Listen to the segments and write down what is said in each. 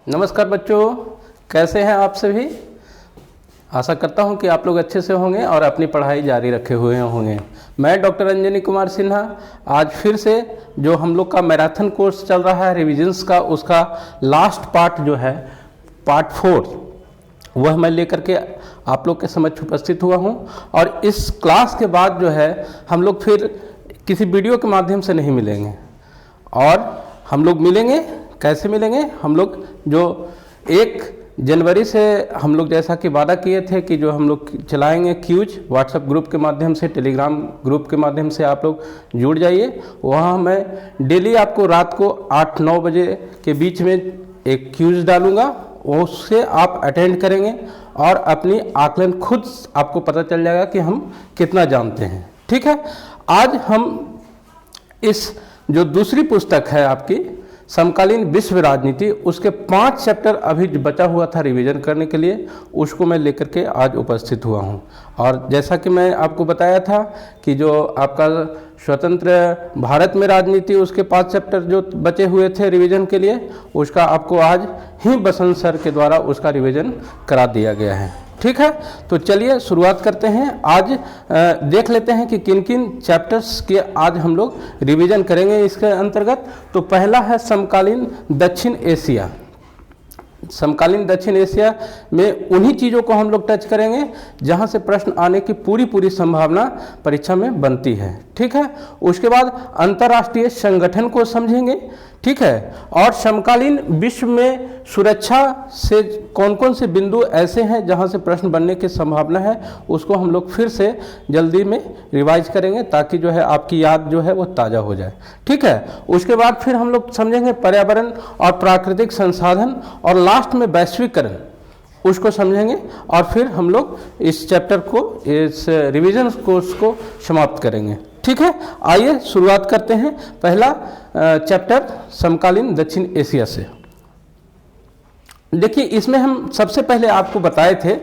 नमस्कार बच्चों, कैसे हैं आप सभी। आशा करता हूं कि आप लोग अच्छे से होंगे और अपनी पढ़ाई जारी रखे हुए होंगे। मैं डॉक्टर अंजनी कुमार सिन्हा आज फिर से जो हम लोग का मैराथन कोर्स चल रहा है रिविजन्स का, उसका लास्ट पार्ट जो है पार्ट 4 वह मैं लेकर के आप लोग के समक्ष उपस्थित हुआ हूं। और इस क्लास के बाद जो है हम लोग फिर किसी वीडियो के माध्यम से नहीं मिलेंगे और हम लोग मिलेंगे। कैसे मिलेंगे? हम लोग जो 1 जनवरी से हम लोग जैसा कि वादा किए थे कि जो हम लोग चलाएंगे क्यूज व्हाट्सएप ग्रुप के माध्यम से, टेलीग्राम ग्रुप के माध्यम से आप लोग जुड़ जाइए। वहाँ मैं डेली आपको रात को 8-9 बजे के बीच में एक क्यूज डालूंगा, उससे आप अटेंड करेंगे और अपनी आकलन खुद आपको पता चल जाएगा कि हम कितना जानते हैं। ठीक है, आज हम इस जो दूसरी पुस्तक है आपकी समकालीन विश्व राजनीति, उसके 5 चैप्टर अभी बचा हुआ था रिवीजन करने के लिए, उसको मैं लेकर के आज उपस्थित हुआ हूं। और जैसा कि मैं आपको बताया था कि जो आपका स्वतंत्र भारत में राजनीति, उसके 5 चैप्टर जो बचे हुए थे रिवीजन के लिए, उसका आपको आज ही बसंत सर के द्वारा उसका रिवीजन करा दिया गया है। ठीक है, तो चलिए शुरुआत करते हैं। आज देख लेते हैं कि किन किन चैप्टर्स के आज हम लोग रिवीजन करेंगे इसके अंतर्गत। तो पहला है समकालीन दक्षिण एशिया। समकालीन दक्षिण एशिया में उन्हीं चीज़ों को हम लोग टच करेंगे जहां से प्रश्न आने की पूरी संभावना परीक्षा में बनती है। ठीक है, उसके बाद अंतर्राष्ट्रीय संगठन को समझेंगे। ठीक है, और समकालीन विश्व में सुरक्षा से कौन कौन से बिंदु ऐसे हैं जहां से प्रश्न बनने की संभावना है, उसको हम लोग फिर से जल्दी में रिवाइज करेंगे ताकि जो है आपकी याद जो है वो ताज़ा हो जाए। ठीक है, उसके बाद फिर हम लोग समझेंगे पर्यावरण और प्राकृतिक संसाधन, और लास्ट में वैश्वीकरण, उसको समझेंगे। और फिर हम लोग इस चैप्टर को, इस रिवीजन कोर्स को समाप्त करेंगे। ठीक है, आइए शुरुआत करते हैं पहला चैप्टर समकालीन दक्षिण एशिया से। देखिए, इसमें हम सबसे पहले आपको बताए थे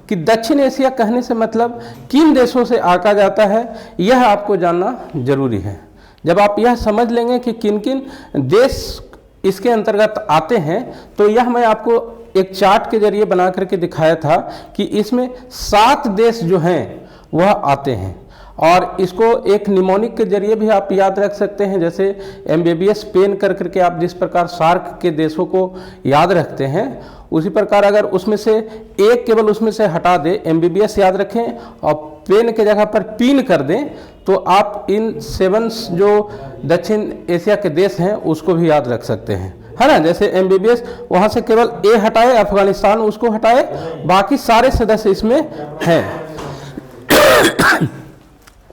कि दक्षिण एशिया कहने से मतलब किन देशों से आका जाता है, यह आपको जानना जरूरी है। जब आप यह समझ लेंगे कि किन किन देश इसके अंतर्गत आते हैं, तो यह मैं आपको एक चार्ट के जरिए बना करके दिखाया था कि इसमें 7 देश जो हैं वह आते हैं। और इसको एक निमोनिक के जरिए भी आप याद रख सकते हैं, जैसे MBBS पेन कर करके आप जिस प्रकार सार्क के देशों को याद रखते हैं, उसी प्रकार अगर उसमें से एक केवल उसमें से हटा दें, MBBS याद रखें और पेन के जगह पर पीन कर दें, तो आप इन 7 जो दक्षिण एशिया के देश हैं उसको भी याद रख सकते हैं, है ना। जैसे MBBS वहाँ से केवल ए हटाए, अफगानिस्तान उसको हटाए, बाकी सारे सदस्य इसमें हैं।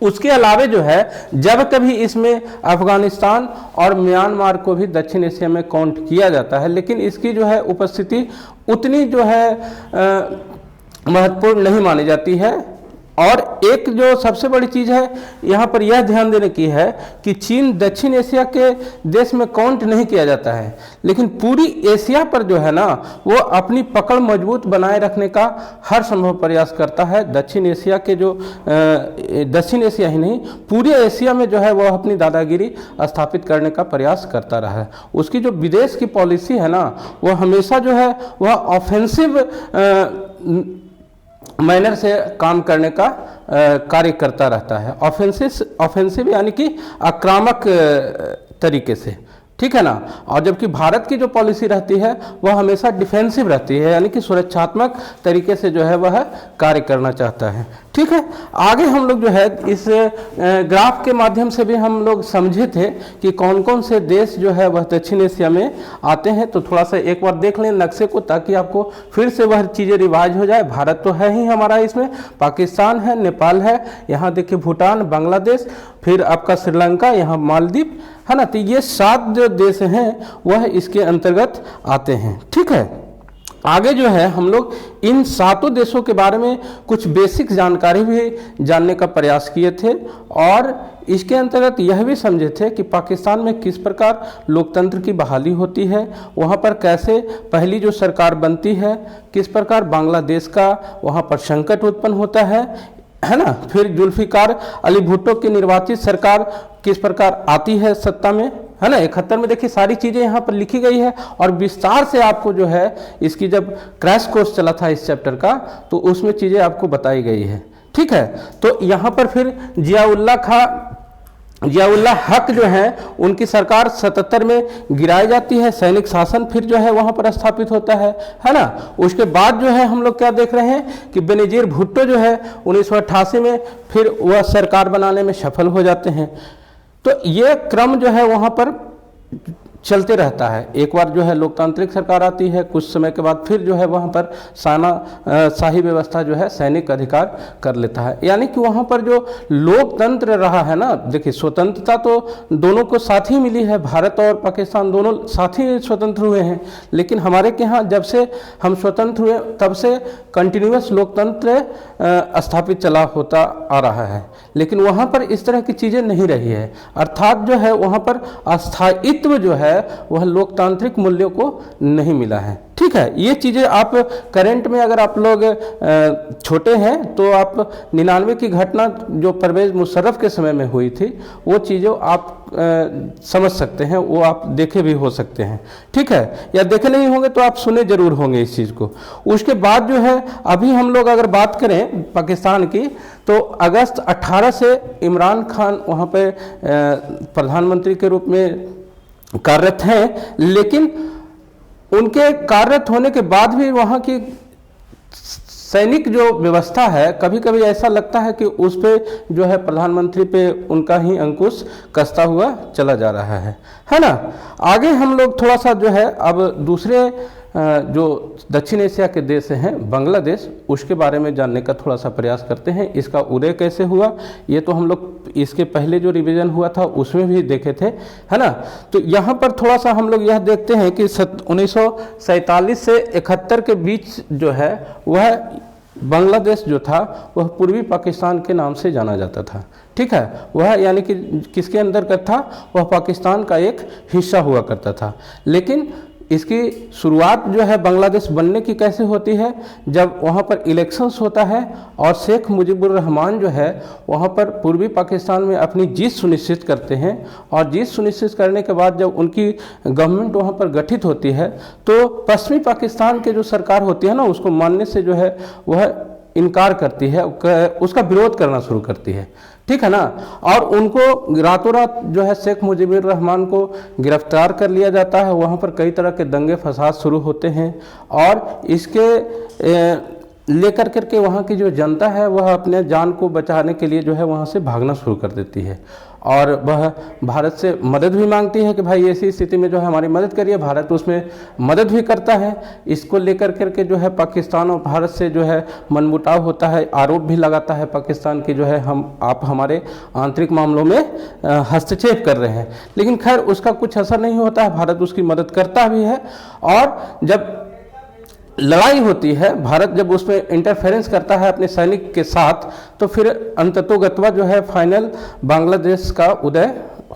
उसके अलावे जो है जब कभी इसमें अफगानिस्तान और म्यांमार को भी दक्षिण एशिया में काउंट किया जाता है, लेकिन इसकी जो है उपस्थिति उतनी जो है महत्वपूर्ण नहीं मानी जाती है। और एक जो सबसे बड़ी चीज़ है यहाँ पर यह ध्यान देने की है कि चीन दक्षिण एशिया के देश में काउंट नहीं किया जाता है, लेकिन पूरी एशिया पर जो है ना वो अपनी पकड़ मजबूत बनाए रखने का हर संभव प्रयास करता है। दक्षिण एशिया के जो दक्षिण एशिया ही नहीं, पूरे एशिया में जो है वह अपनी दादागिरी स्थापित करने का प्रयास करता रहा है। उसकी जो विदेश की पॉलिसी है ना, वह हमेशा जो है वह ऑफेंसिव मैनर से काम करने का कार्य करता रहता है। ऑफेंसिव यानी कि आक्रामक तरीके से, ठीक है ना। और जबकि भारत की जो पॉलिसी रहती है वह हमेशा डिफेंसिव रहती है, यानी कि सुरक्षात्मक तरीके से जो है वह कार्य करना चाहता है। ठीक है, आगे हम लोग जो है इस ग्राफ के माध्यम से भी हम लोग समझे थे कि कौन कौन से देश जो है वह दक्षिण एशिया में आते हैं। तो थोड़ा सा एक बार देख लें नक्शे को, ताकि आपको फिर से वह चीज़ें रिवाइज हो जाए। भारत तो है ही हमारा, इसमें पाकिस्तान है, नेपाल है, यहाँ देखिए भूटान, बांग्लादेश, फिर आपका श्रीलंका, यहाँ मालदीव, है ना। तो ये 7 जो देश हैं वह इसके अंतर्गत आते हैं। ठीक है, आगे जो है हम लोग इन 7 देशों के बारे में कुछ बेसिक जानकारी भी जानने का प्रयास किए थे, और इसके अंतर्गत यह भी समझे थे कि पाकिस्तान में किस प्रकार लोकतंत्र की बहाली होती है, वहाँ पर कैसे पहली जो सरकार बनती है, किस प्रकार बांग्लादेश का वहाँ पर संकट उत्पन्न होता है ना। फिर जुल्फिकार अली भुट्टो की निर्वाचित सरकार किस प्रकार आती है सत्ता में, है ना। 71 में देखिए सारी चीजें यहाँ पर लिखी गई है और विस्तार से आपको जो है इसकी जब क्रैश कोर्स चला था इस चैप्टर का तो उसमें चीजें आपको बताई गई है, ठीक है। तो यहाँ पर फिर जियाउल्लाह हक जो है उनकी सरकार 77 में गिराई जाती है, सैनिक शासन फिर जो है वहां पर स्थापित होता है ना। उसके बाद जो है हम लोग क्या देख रहे हैं कि बेनजीर भुट्टो जो है 1988 में फिर वह सरकार बनाने में सफल हो जाते हैं। तो ये क्रम जो है वहां पर चलते रहता है। एक बार जो है लोकतांत्रिक सरकार आती है, कुछ समय के बाद फिर जो है वहाँ पर शाही व्यवस्था जो है सैनिक अधिकार कर लेता है। यानी कि वहाँ पर जो लोकतंत्र रहा है ना, देखिए स्वतंत्रता तो दोनों को साथ ही मिली है, भारत और पाकिस्तान दोनों साथ ही स्वतंत्र हुए हैं, लेकिन हमारे के यहाँ जब से हम स्वतंत्र हुए तब से कंटिन्यूअस लोकतंत्र स्थापित चला होता आ रहा है, लेकिन वहाँ पर इस तरह की चीज़ें नहीं रही है। अर्थात जो है वहाँ पर अस्थायित्व जो है वह लोकतांत्रिक मूल्यों को नहीं मिला है, ठीक है। ये चीज़ें आप करंट में अगर आप लोग छोटे हैं तो आप 99 की घटना जो परवेज मुशर्रफ के समय में हुई थी वो चीज़ें आप समझ सकते हैं, वो आप देखे भी हो सकते हैं, ठीक है। या देखे नहीं होंगे तो आप सुने जरूर होंगे इस चीज़ को। उसके बाद जो है अभी हम लोग अगर बात करें पाकिस्तान की तो अगस्त 18 से इमरान खान वहाँ पे प्रधानमंत्री के रूप में कार्यरत हैं, लेकिन उनके कार्यरत होने के बाद भी वहाँ की सैनिक जो व्यवस्था है कभी कभी ऐसा लगता है कि उस पे जो है प्रधानमंत्री पे उनका ही अंकुश कसता हुआ चला जा रहा है ना। आगे हम लोग थोड़ा सा जो है अब दूसरे जो दक्षिण एशिया के देश हैं बांग्लादेश, उसके बारे में जानने का थोड़ा सा प्रयास करते हैं। इसका उदय कैसे हुआ ये तो हम लोग इसके पहले जो रिवीजन हुआ था उसमें भी देखे थे, है ना। तो यहाँ पर थोड़ा सा हम लोग यह देखते हैं कि 1947 से 71 के बीच जो है वह बांग्लादेश जो था वह पूर्वी पाकिस्तान के नाम से जाना जाता था, ठीक है। वह यानी कि किसके अंतर्गत था, वह पाकिस्तान का एक हिस्सा हुआ करता था। लेकिन इसकी शुरुआत जो है बांग्लादेश बनने की कैसे होती है, जब वहाँ पर इलेक्शंस होता है और शेख मुजीबुर रहमान जो है वहाँ पर पूर्वी पाकिस्तान में अपनी जीत सुनिश्चित करते हैं, और जीत सुनिश्चित करने के बाद जब उनकी गवर्नमेंट वहाँ पर गठित होती है तो पश्चिमी पाकिस्तान के जो सरकार होती है ना उसको मानने से जो है वह इनकार करती है, उसका विरोध करना शुरू करती है, ठीक है ना। और उनको रातों रात जो है शेख मुजीबुर रहमान को गिरफ्तार कर लिया जाता है। वहाँ पर कई तरह के दंगे फसाद शुरू होते हैं और इसके लेकर करके वहाँ की जो जनता है वह अपने जान को बचाने के लिए जो है वहाँ से भागना शुरू कर देती है, और वह भारत से मदद भी मांगती है कि भाई ऐसी स्थिति में जो है हमारी मदद करिए। भारत उसमें मदद भी करता है। इसको लेकर करके जो है पाकिस्तान और भारत से जो है मनमुटाव होता है, आरोप भी लगाता है पाकिस्तान की जो है आप हमारे आंतरिक मामलों में हस्तक्षेप कर रहे हैं, लेकिन खैर उसका कुछ असर नहीं होता है, भारत उसकी मदद करता भी है। और जब लड़ाई होती है, भारत जब उसमें इंटरफेरेंस करता है अपने सैनिक के साथ, तो फिर अंततोगत्वा जो है फाइनल बांग्लादेश का उदय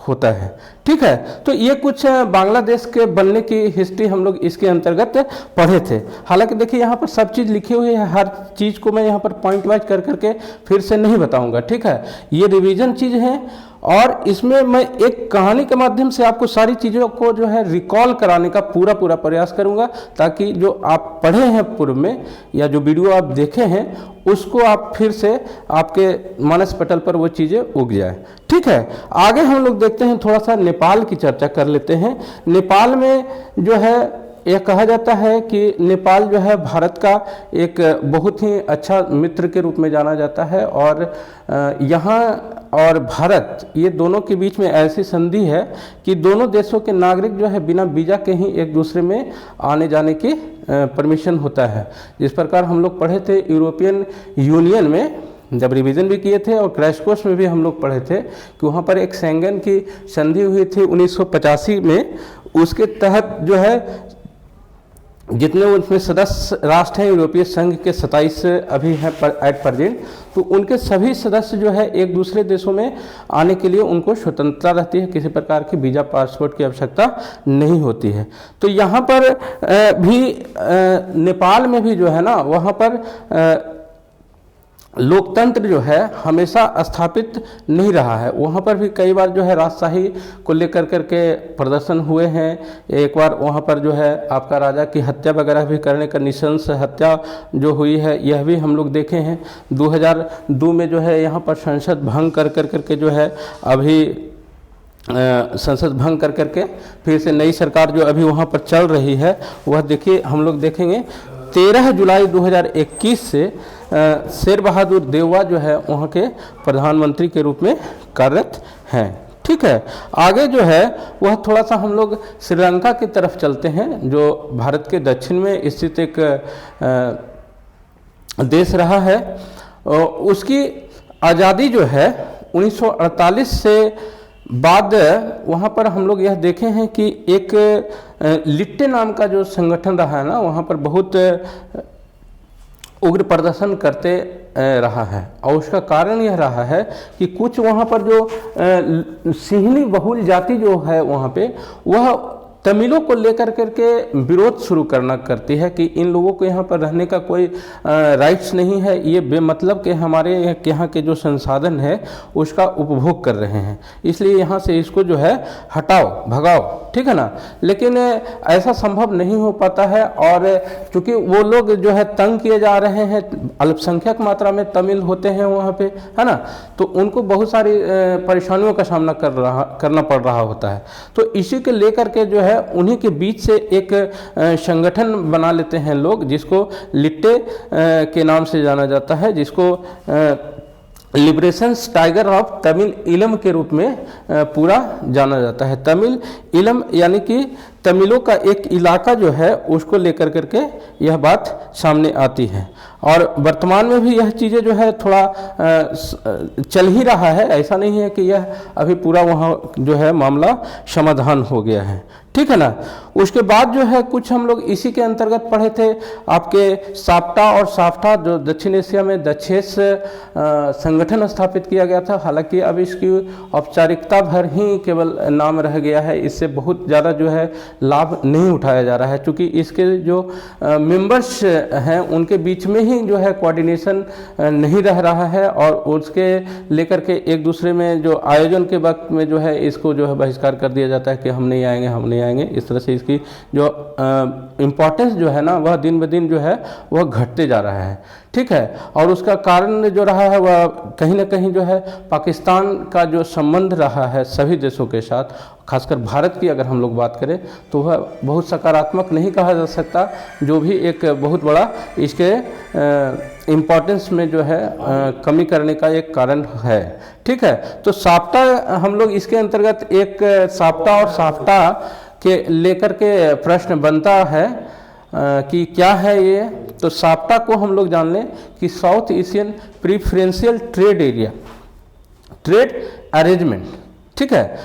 होता है, ठीक है। तो ये कुछ बांग्लादेश के बनने की हिस्ट्री हम लोग इसके अंतर्गत पढ़े थे। हालांकि देखिए यहाँ पर सब चीज़ लिखी हुई है, हर चीज़ को मैं यहाँ पर पॉइंट वाइज कर करके फिर से नहीं बताऊंगा, ठीक है। ये रिवीजन चीज़ है और इसमें मैं एक कहानी के माध्यम से आपको सारी चीज़ों को जो है रिकॉल कराने का पूरा प्रयास करूंगा, ताकि जो आप पढ़े हैं पूर्व में या जो वीडियो आप देखे हैं उसको आप फिर से आपके मानस पटल पर वो चीज़ें उग जाए, ठीक है। आगे हम लोग देखते हैं, थोड़ा सा नेपाल की चर्चा कर लेते हैं। नेपाल में जो है यह कहा जाता है कि नेपाल जो है भारत का एक बहुत ही अच्छा मित्र के रूप में जाना जाता है, और यहाँ और भारत ये दोनों के बीच में ऐसी संधि है कि दोनों देशों के नागरिक जो है बिना वीज़ा के ही एक दूसरे में आने जाने की परमिशन होता है। जिस प्रकार हम लोग पढ़े थे यूरोपियन यूनियन में, जब रिवीजन भी किए थे और क्रैश कोर्स में भी हम लोग पढ़े थे कि वहाँ पर एक शेंगन की संधि हुई थी 1985 में। उसके तहत जो है जितने उनमें सदस्य राष्ट्र हैं यूरोपीय संघ के 27 अभी हैं एट प्रेजेंट, तो उनके सभी सदस्य जो है एक दूसरे देशों में आने के लिए उनको स्वतंत्रता रहती है, किसी प्रकार की वीज़ा पासपोर्ट की आवश्यकता नहीं होती है। तो यहाँ पर भी नेपाल में भी जो है ना वहाँ पर लोकतंत्र जो है हमेशा स्थापित नहीं रहा है। वहाँ पर भी कई बार जो है राजशाही को लेकर करके प्रदर्शन हुए हैं। एक बार वहाँ पर जो है आपका राजा की हत्या वगैरह भी करने का, नृशंस हत्या जो हुई है, यह भी हम लोग देखे हैं। 2002 में जो है यहाँ पर संसद भंग कर करके जो है अभी संसद भंग कर करके फिर से नई सरकार जो अभी वहाँ पर चल रही है, वह देखिए हम लोग देखेंगे 13 जुलाई 2021 से शेर बहादुर देववा जो है वहाँ के प्रधानमंत्री के रूप में कार्यरत हैं। ठीक है, आगे जो है वह थोड़ा सा हम लोग श्रीलंका की तरफ चलते हैं, जो भारत के दक्षिण में स्थित एक देश रहा है। उसकी आज़ादी जो है 1948 से बाद वहाँ पर हम लोग यह देखे हैं कि एक लिट्टे नाम का जो संगठन रहा है ना, वहाँ पर बहुत उग्र प्रदर्शन करते रहा है। और उसका कारण यह रहा है कि कुछ वहाँ पर जो सिंहली बहुल जाति जो है वहाँ पे, वह तमिलों को लेकर करके विरोध शुरू करती है कि इन लोगों को यहाँ पर रहने का कोई राइट्स नहीं है, ये बेमतलब के हमारे यहाँ के जो संसाधन है उसका उपभोग कर रहे हैं, इसलिए यहाँ से इसको जो है हटाओ, भगाओ। ठीक है ना, लेकिन ऐसा संभव नहीं हो पाता है। और चूँकि वो लोग जो है तंग किए जा रहे हैं, अल्पसंख्यक मात्रा में तमिल होते हैं वहाँ पे, है ना, तो उनको बहुत सारी परेशानियों का सामना करना पड़ रहा होता है। तो इसी के लेकर के जो है उन्हीं के बीच से एक संगठन बना लेते हैं लोग, जिसको लिट्टे के नाम से जाना जाता है, जिसको लिबरेशंस टाइगर ऑफ तमिल इलम के रूप में पूरा जाना जाता है। तमिल इलम यानी कि तमिलों का एक इलाका जो है उसको लेकर करके यह बात सामने आती है। और वर्तमान में भी यह चीज़ें जो है थोड़ा चल ही रहा है, ऐसा नहीं है कि यह अभी पूरा वहाँ जो है मामला समाधान हो गया है। ठीक है ना, उसके बाद जो है कुछ हम लोग इसी के अंतर्गत पढ़े थे, आपके साप्टा और साफ्टा, जो दक्षिण एशिया में दक्षेस संगठन स्थापित किया गया था। हालांकि अब इसकी औपचारिकता भर ही केवल नाम रह गया है, इससे बहुत ज़्यादा जो है लाभ नहीं उठाया जा रहा है, क्योंकि इसके जो मेंबर्स हैं उनके बीच में ही जो है कोऑर्डिनेशन नहीं रह रहा है, और उसके लेकर के एक दूसरे में जो आयोजन के वक्त में जो है इसको जो है बहिष्कार कर दिया जाता है कि हम नहीं आएंगे, हम नहीं आएंगे। इस तरह से इसकी जो इम्पोर्टेंस जो है ना वह दिन ब दिन जो है वह घटते जा रहा है। ठीक है, और उसका कारण जो रहा है वह कहीं ना कहीं जो है पाकिस्तान का जो संबंध रहा है सभी देशों के साथ, खासकर भारत की अगर हम लोग बात करें तो वह बहुत सकारात्मक नहीं कहा जा सकता, जो भी एक बहुत बड़ा इसके इम्पोर्टेंस में जो है कमी करने का एक कारण है। ठीक है, तो साप्टा हम लोग इसके अंतर्गत एक साप्टा और साफ्टा के लेकर के प्रश्न बनता है कि क्या है ये। तो साप्टा को हम लोग जान लें कि South Asian preferential trade area, trade arrangement. ठीक है,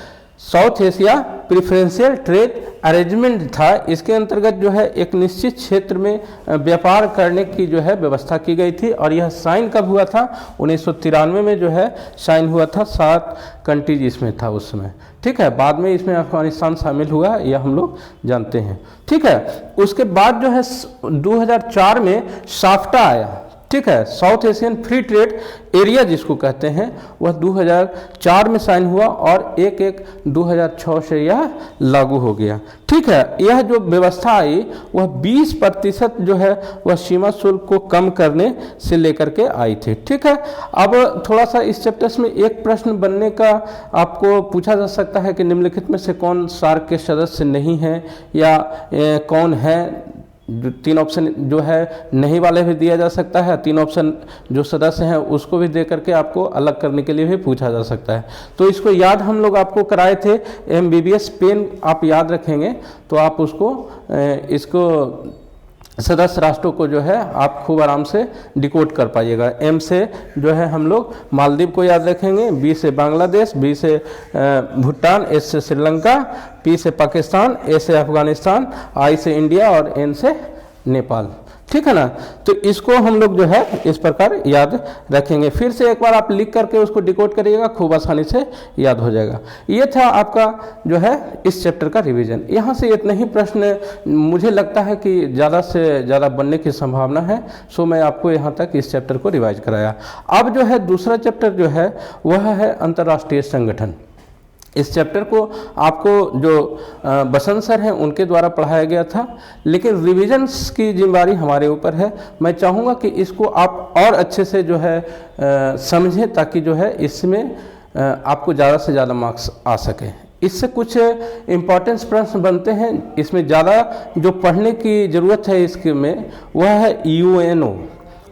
South Asia preferential trade arrangement था। इसके अंतर्गत जो है एक निश्चित क्षेत्र में व्यापार करने की जो है व्यवस्था की गई थी, और यह साइन कब हुआ था? 1993 में जो है साइन हुआ था। 7 कंट्रीज इसमें था उस समय। ठीक है, बाद में इसमें अफगानिस्तान शामिल हुआ, यह हम लोग जानते हैं। ठीक है, उसके बाद जो है 2004 में साफ्टा आया। ठीक है, south Asian free trade area जिसको कहते हैं, वह 2004 में साइन हुआ, और 1/1/2006 से यह लागू हो गया। ठीक है, यह जो व्यवस्था आई वह 20% जो है वह सीमा शुल्क को कम करने से लेकर के आई थी। ठीक है, अब थोड़ा सा इस चैप्टर्स में एक प्रश्न बनने का आपको पूछा जा सकता है कि निम्नलिखित में से कौन सार्क के सदस्य नहीं है, या कौन है। 3 ऑप्शन जो है नहीं वाले भी दिया जा सकता है, 3 ऑप्शन जो सदस्य हैं उसको भी दे करके आपको अलग करने के लिए भी पूछा जा सकता है। तो इसको याद हम लोग आपको कराए थे, MBBS पेन आप याद रखेंगे तो आप उसको इसको सदस्य राष्ट्रों को जो है आप खूब आराम से डिकोड कर पाइएगा। M से जो है हम लोग मालदीव को याद रखेंगे, B से बांग्लादेश, B से भूटान, S से श्रीलंका, P से पाकिस्तान, A से अफगानिस्तान, I से इंडिया और N से नेपाल। ठीक है ना। तो इसको हम लोग जो है इस प्रकार याद रखेंगे। फिर से एक बार आप लिख करके उसको डिकोड करिएगा, खूब आसानी से याद हो जाएगा। ये था आपका जो है इस चैप्टर का रिवीजन। यहाँ से इतने ही प्रश्न मुझे लगता है कि ज़्यादा से ज़्यादा बनने की संभावना है, सो मैं आपको यहाँ तक इस चैप्टर को रिवाइज कराया। अब जो है दूसरा चैप्टर जो है वह है अंतर्राष्ट्रीय संगठन। इस चैप्टर को आपको जो बसंत सर हैं उनके द्वारा पढ़ाया गया था, लेकिन रिविजन्स की जिम्मेदारी हमारे ऊपर है। मैं चाहूँगा कि इसको आप और अच्छे से जो है समझें, ताकि जो है इसमें आपको ज़्यादा से ज़्यादा मार्क्स आ सके। इससे कुछ इम्पॉर्टेंस प्रश्न बनते हैं। इसमें ज़्यादा जो पढ़ने की ज़रूरत है इसके में वह है यूएनओ,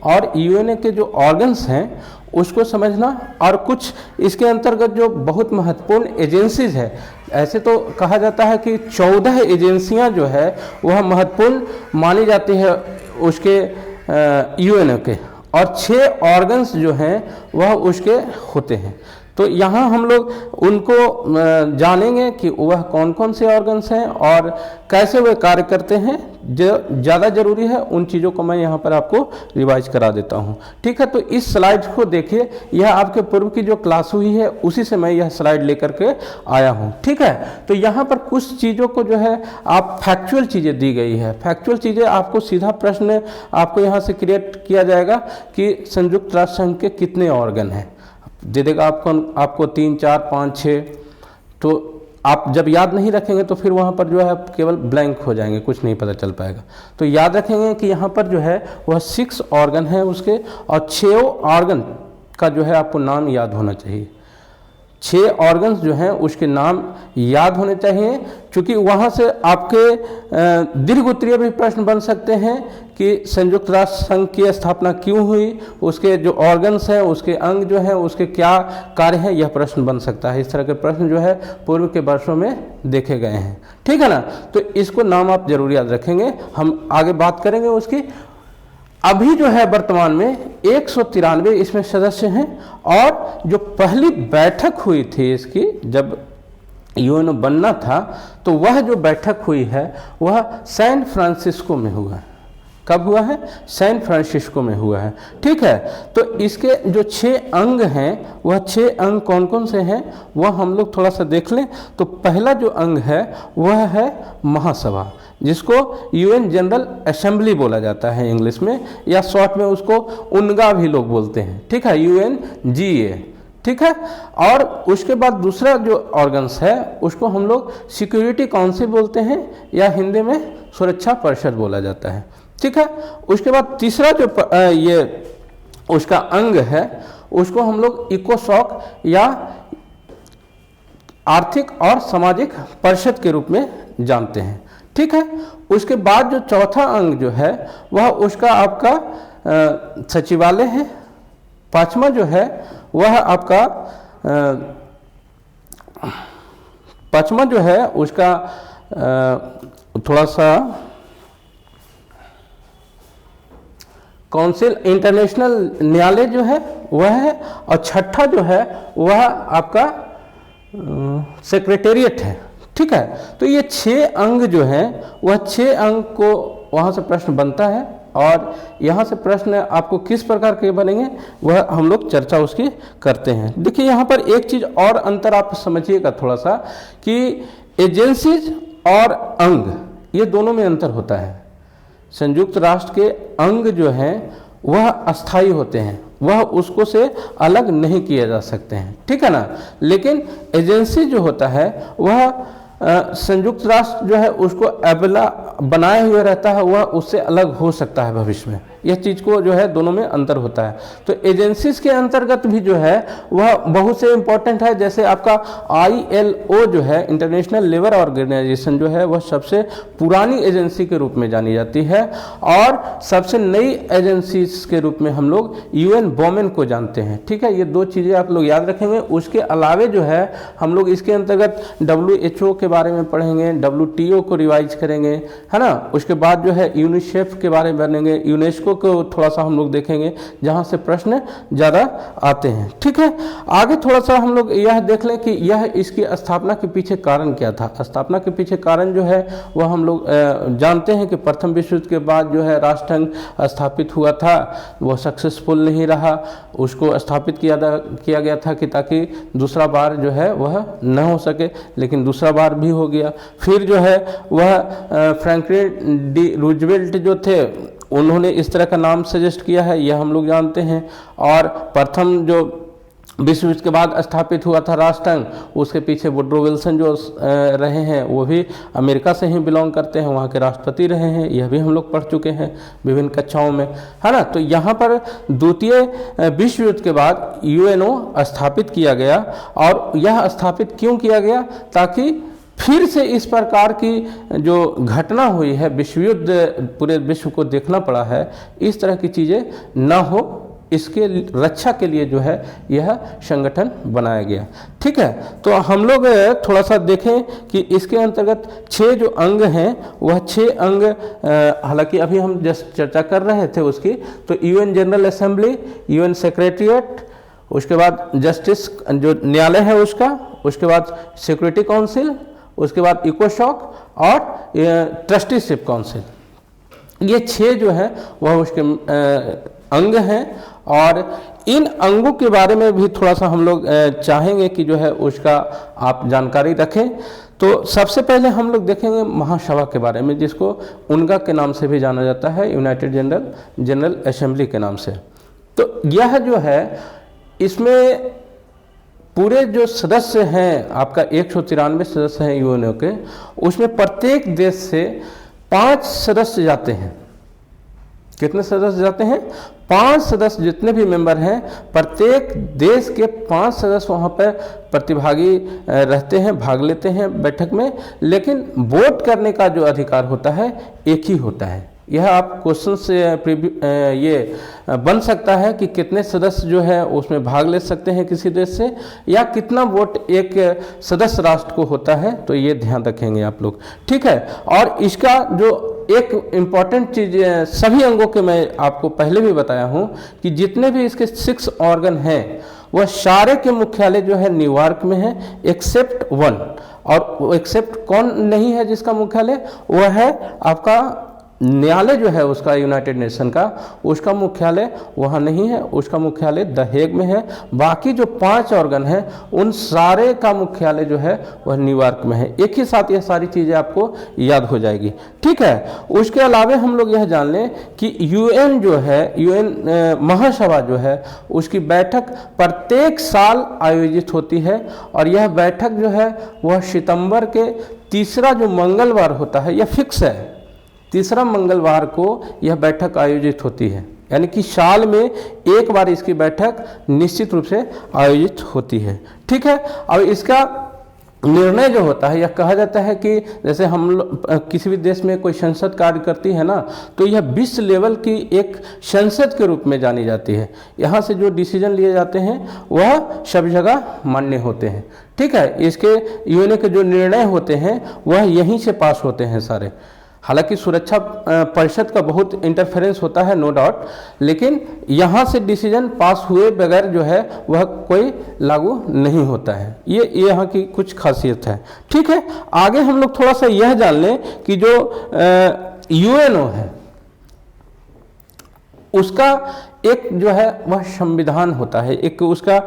और यूएनओ के जो ऑर्गन्स हैं उसको समझना, और कुछ इसके अंतर्गत जो बहुत महत्वपूर्ण एजेंसीज है। ऐसे तो कहा जाता है कि 14 एजेंसियां जो है वह महत्वपूर्ण मानी जाती है उसके यूएनओ के, और 6 ऑर्गन्स जो हैं वह उसके होते हैं। तो यहाँ हम लोग उनको जानेंगे कि वह कौन कौन से ऑर्गन्स हैं और कैसे वे कार्य करते हैं। जो ज़्यादा जरूरी है उन चीज़ों को मैं यहाँ पर आपको रिवाइज करा देता हूँ। ठीक है, तो इस स्लाइड को देखिए, यह आपके पूर्व की जो क्लास हुई है उसी से मैं यह स्लाइड लेकर के आया हूँ। ठीक है, तो यहाँ पर कुछ चीज़ों को जो है आप फैक्चुअल चीज़ें दी गई है। फैक्चुअल चीज़ें आपको सीधा प्रश्न आपको यहाँ से क्रिएट किया जाएगा कि संयुक्त राष्ट्र संघ के कितने ऑर्गन हैं, दे देगा आपको 3, 4, 5, 6। तो आप जब याद नहीं रखेंगे तो फिर वहाँ पर जो है केवल ब्लैंक हो जाएंगे, कुछ नहीं पता चल पाएगा। तो याद रखेंगे कि यहाँ पर जो है वह 6 ऑर्गन है उसके, और 6 ऑर्गन का जो है आपको नाम याद होना चाहिए। 6 ऑर्गन्स जो हैं उसके नाम याद होने चाहिए, क्योंकि वहाँ से आपके दीर्घ उत्तरीय भी प्रश्न बन सकते हैं कि संयुक्त राष्ट्र संघ की स्थापना क्यों हुई, उसके जो ऑर्गन्स हैं, उसके अंग जो हैं, उसके क्या कार्य हैं, यह प्रश्न बन सकता है। इस तरह के प्रश्न जो है पूर्व के वर्षों में देखे गए हैं। ठीक है ना, तो इसको नाम आप जरूर याद रखेंगे, हम आगे बात करेंगे उसकी। अभी जो है वर्तमान में 193 इसमें सदस्य हैं, और जो पहली बैठक हुई थी इसकी, जब यूएनओ बनना था, तो वह जो बैठक हुई है वह सैन फ्रांसिस्को में हुआ है। कब हुआ है? सैन फ्रांसिस्को में हुआ है। ठीक है, तो इसके जो 6 अंग हैं वह 6 अंग कौन कौन से हैं वह हम लोग थोड़ा सा देख लें। तो पहला जो अंग है वह है महासभा, जिसको यूएन जनरल असेंबली बोला जाता है इंग्लिश में, या शॉर्ट में उसको उनगा भी लोग बोलते हैं। ठीक है, UNGA। ठीक है, और उसके बाद दूसरा जो ऑर्गन्स है उसको हम लोग सिक्योरिटी काउंसिल बोलते हैं, या हिंदी में सुरक्षा परिषद बोला जाता है। ठीक है, उसके बाद तीसरा जो ये उसका अंग है उसको हम लोग इकोसॉक या आर्थिक और सामाजिक परिषद के रूप में जानते हैं। ठीक है, उसके बाद जो चौथा अंग जो है वह उसका आपका सचिवालय है। 5वां जो है वह आपका 5वां जो है उसका थोड़ा सा काउंसिल इंटरनेशनल न्यायालय जो है वह है, और 6ठा जो है वह आपका सेक्रेटेरिएट है। ठीक है, तो ये 6 अंग जो हैं वह 6 अंग को वहाँ से प्रश्न बनता है, और यहाँ से प्रश्न आपको किस प्रकार के बनेंगे वह हम लोग चर्चा उसकी करते हैं। देखिए यहाँ पर एक चीज़ और अंतर आप समझिएगा थोड़ा सा, कि एजेंसीज और अंग ये दोनों में अंतर होता है। संयुक्त राष्ट्र के अंग जो हैं वह अस्थायी होते हैं, वह उसको से अलग नहीं किए जा सकते हैं। ठीक है ना, लेकिन एजेंसी जो होता है वह संयुक्त राष्ट्र जो है उसको अबला बनाए हुए रहता है, वह उससे अलग हो सकता है भविष्य में। यह चीज़ को जो है दोनों में अंतर होता है। तो एजेंसीज के अंतर्गत भी जो है वह बहुत से इम्पोर्टेंट है। जैसे आपका ILO जो है, इंटरनेशनल लेबर ऑर्गेनाइजेशन जो है, वह सबसे पुरानी एजेंसी के रूप में जानी जाती है, और सबसे नई एजेंसीज के रूप में हम लोग UN वोमेन को जानते हैं। ठीक है, ये 2 चीज़ें आप लोग याद रखेंगे। उसके अलावे जो है हम लोग इसके अंतर्गत WHO के के बारे में पढ़ेंगे, WTO को रिवाइज करेंगे, है ना। उसके बाद जो है यूनिसेफ के बारे में पढ़ेंगे, यूनेस्को को थोड़ा सा हम लोग देखेंगे, जहाँ से प्रश्न ज़्यादा आते हैं। ठीक है, आगे थोड़ा सा हम लोग यह देख लें कि यह इसकी स्थापना के पीछे कारण क्या था। स्थापना के पीछे कारण जो है वह हम लोग जानते हैं कि प्रथम विश्व युद्ध के बाद जो है राष्ट्रसंघ स्थापित हुआ था, वह सक्सेसफुल नहीं रहा। उसको स्थापित किया गया था कि ताकि दूसरा बार जो है वह न हो सके, लेकिन दूसरा बार भी हो गया। फिर जो है वह फ्रैंकलिन डी रूजवेल्ट जो थे, उन्होंने इस तरह का नाम सजेस्ट किया है, यह हम लोग जानते हैं। और प्रथम जो विश्व युद्ध के बाद स्थापित हुआ था राष्ट्रसंघ, उसके पीछे वुडरो विल्सन जो रहे हैं, वो भी अमेरिका से ही बिलोंग करते हैं, वहाँ के राष्ट्रपति रहे हैं, यह भी हम लोग पढ़ चुके हैं विभिन्न कक्षाओं में, है ना। तो यहाँ पर द्वितीय विश्व युद्ध के बाद UNO स्थापित किया गया। और यह स्थापित क्यों किया गया? ताकि फिर से इस प्रकार की जो घटना हुई है, विश्व युद्ध पूरे विश्व को देखना पड़ा है, इस तरह की चीज़ें न हो, इसके रक्षा के लिए जो है यह संगठन बनाया गया। ठीक है, तो हम लोग थोड़ा सा देखें कि इसके अंतर्गत 6 जो अंग हैं, वह 6 अंग, हालांकि अभी हम जस्ट चर्चा कर रहे थे उसकी, तो UN general assembly, UN secretariat, उसके बाद जस्टिस जो न्यायालय है उसका, उसके बाद सिक्योरिटी काउंसिल, उसके बाद इकोसॉक और ट्रस्टीशिप काउंसिल। ये 6 जो है वह उसके अंग हैं। और इन अंगों के बारे में भी थोड़ा सा हम लोग चाहेंगे कि जो है उसका आप जानकारी रखें। तो सबसे पहले हम लोग देखेंगे महासभा के बारे में, जिसको उनगा के नाम से भी जाना जाता है, यूनाइटेड जनरल असेंबली के नाम से। तो यह जो है, इसमें पूरे जो सदस्य हैं, आपका 193 सदस्य हैं UNO के, उसमें प्रत्येक देश से 5 सदस्य जाते हैं। कितने सदस्य जाते हैं? 5 सदस्य, जितने भी मेंबर हैं, प्रत्येक देश के 5 सदस्य वहाँ पर प्रतिभागी रहते हैं, भाग लेते हैं बैठक में। लेकिन वोट करने का जो अधिकार होता है एक ही होता है। यह आप क्वेश्चन से ये बन सकता है कि कितने सदस्य जो है उसमें भाग ले सकते हैं किसी देश से, या कितना वोट एक सदस्य राष्ट्र को होता है, तो ये ध्यान रखेंगे आप लोग। ठीक है, और इसका जो एक इम्पॉर्टेंट चीज़ सभी अंगों के मैं आपको पहले भी बताया हूँ कि जितने भी इसके 6 ऑर्गन हैं, वह सारे के मुख्यालय जो है न्यूयॉर्क में है, एक्सेप्ट 1। और एक्सेप्ट कौन नहीं है जिसका मुख्यालय? वह है आपका न्यायालय जो है उसका, यूनाइटेड नेशन का, उसका मुख्यालय वहाँ नहीं है, उसका मुख्यालय द हेग में है। बाकी जो 5 ऑर्गन हैं, उन सारे का मुख्यालय जो है वह न्यूयॉर्क में है। एक ही साथ यह सारी चीज़ें आपको याद हो जाएगी। ठीक है, उसके अलावा हम लोग यह जान लें कि UN जो है, UN महासभा जो है, उसकी बैठक प्रत्येक साल आयोजित होती है। और यह बैठक जो है वह सितंबर के तीसरा जो मंगलवार होता है, यह फिक्स है, तीसरा मंगलवार को यह बैठक आयोजित होती है। यानी कि साल में एक बार इसकी बैठक निश्चित रूप से आयोजित होती है। ठीक है, अब इसका निर्णय जो होता है, यह कहा जाता है कि जैसे हम किसी भी देश में कोई संसद कार्य करती है ना, तो यह विश्व लेवल की एक संसद के रूप में जानी जाती है। यहाँ से जो डिसीजन लिए जाते हैं वह सब जगह मान्य होते हैं। ठीक है, इसके UN के जो निर्णय होते हैं वह यहीं से पास होते हैं सारे। हालांकि सुरक्षा परिषद का बहुत इंटरफेरेंस होता है, नो डाउट, लेकिन यहाँ से डिसीजन पास हुए बगैर जो है वह कोई लागू नहीं होता है। ये यहाँ की कुछ खासियत है। ठीक है, आगे हम लोग थोड़ा सा यह जान लें कि जो UNO है उसका एक जो है वह संविधान होता है, एक उसका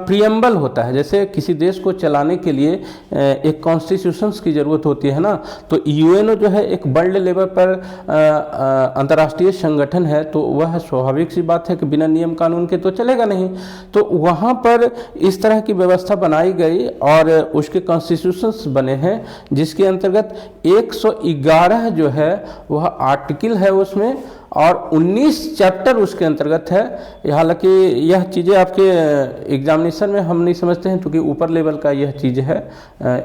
प्रियम्बल होता है। जैसे किसी देश को चलाने के लिए एक कॉन्स्टिट्यूशंस की ज़रूरत होती है ना, तो UNO जो है एक वर्ल्ड लेवल पर अंतर्राष्ट्रीय संगठन है, तो वह स्वाभाविक सी बात है कि बिना नियम कानून के तो चलेगा नहीं। तो वहाँ पर इस तरह की व्यवस्था बनाई गई और उसके कॉन्स्टिट्यूशंस बने हैं, जिसके अंतर्गत 111 जो है वह आर्टिकल है उसमें, और 19 चैप्टर उसके अंतर्गत है। हालांकि यह चीज़ें आपके एग्जामिनेशन में हम नहीं समझते हैं, क्योंकि ऊपर लेवल का यह चीज़ है,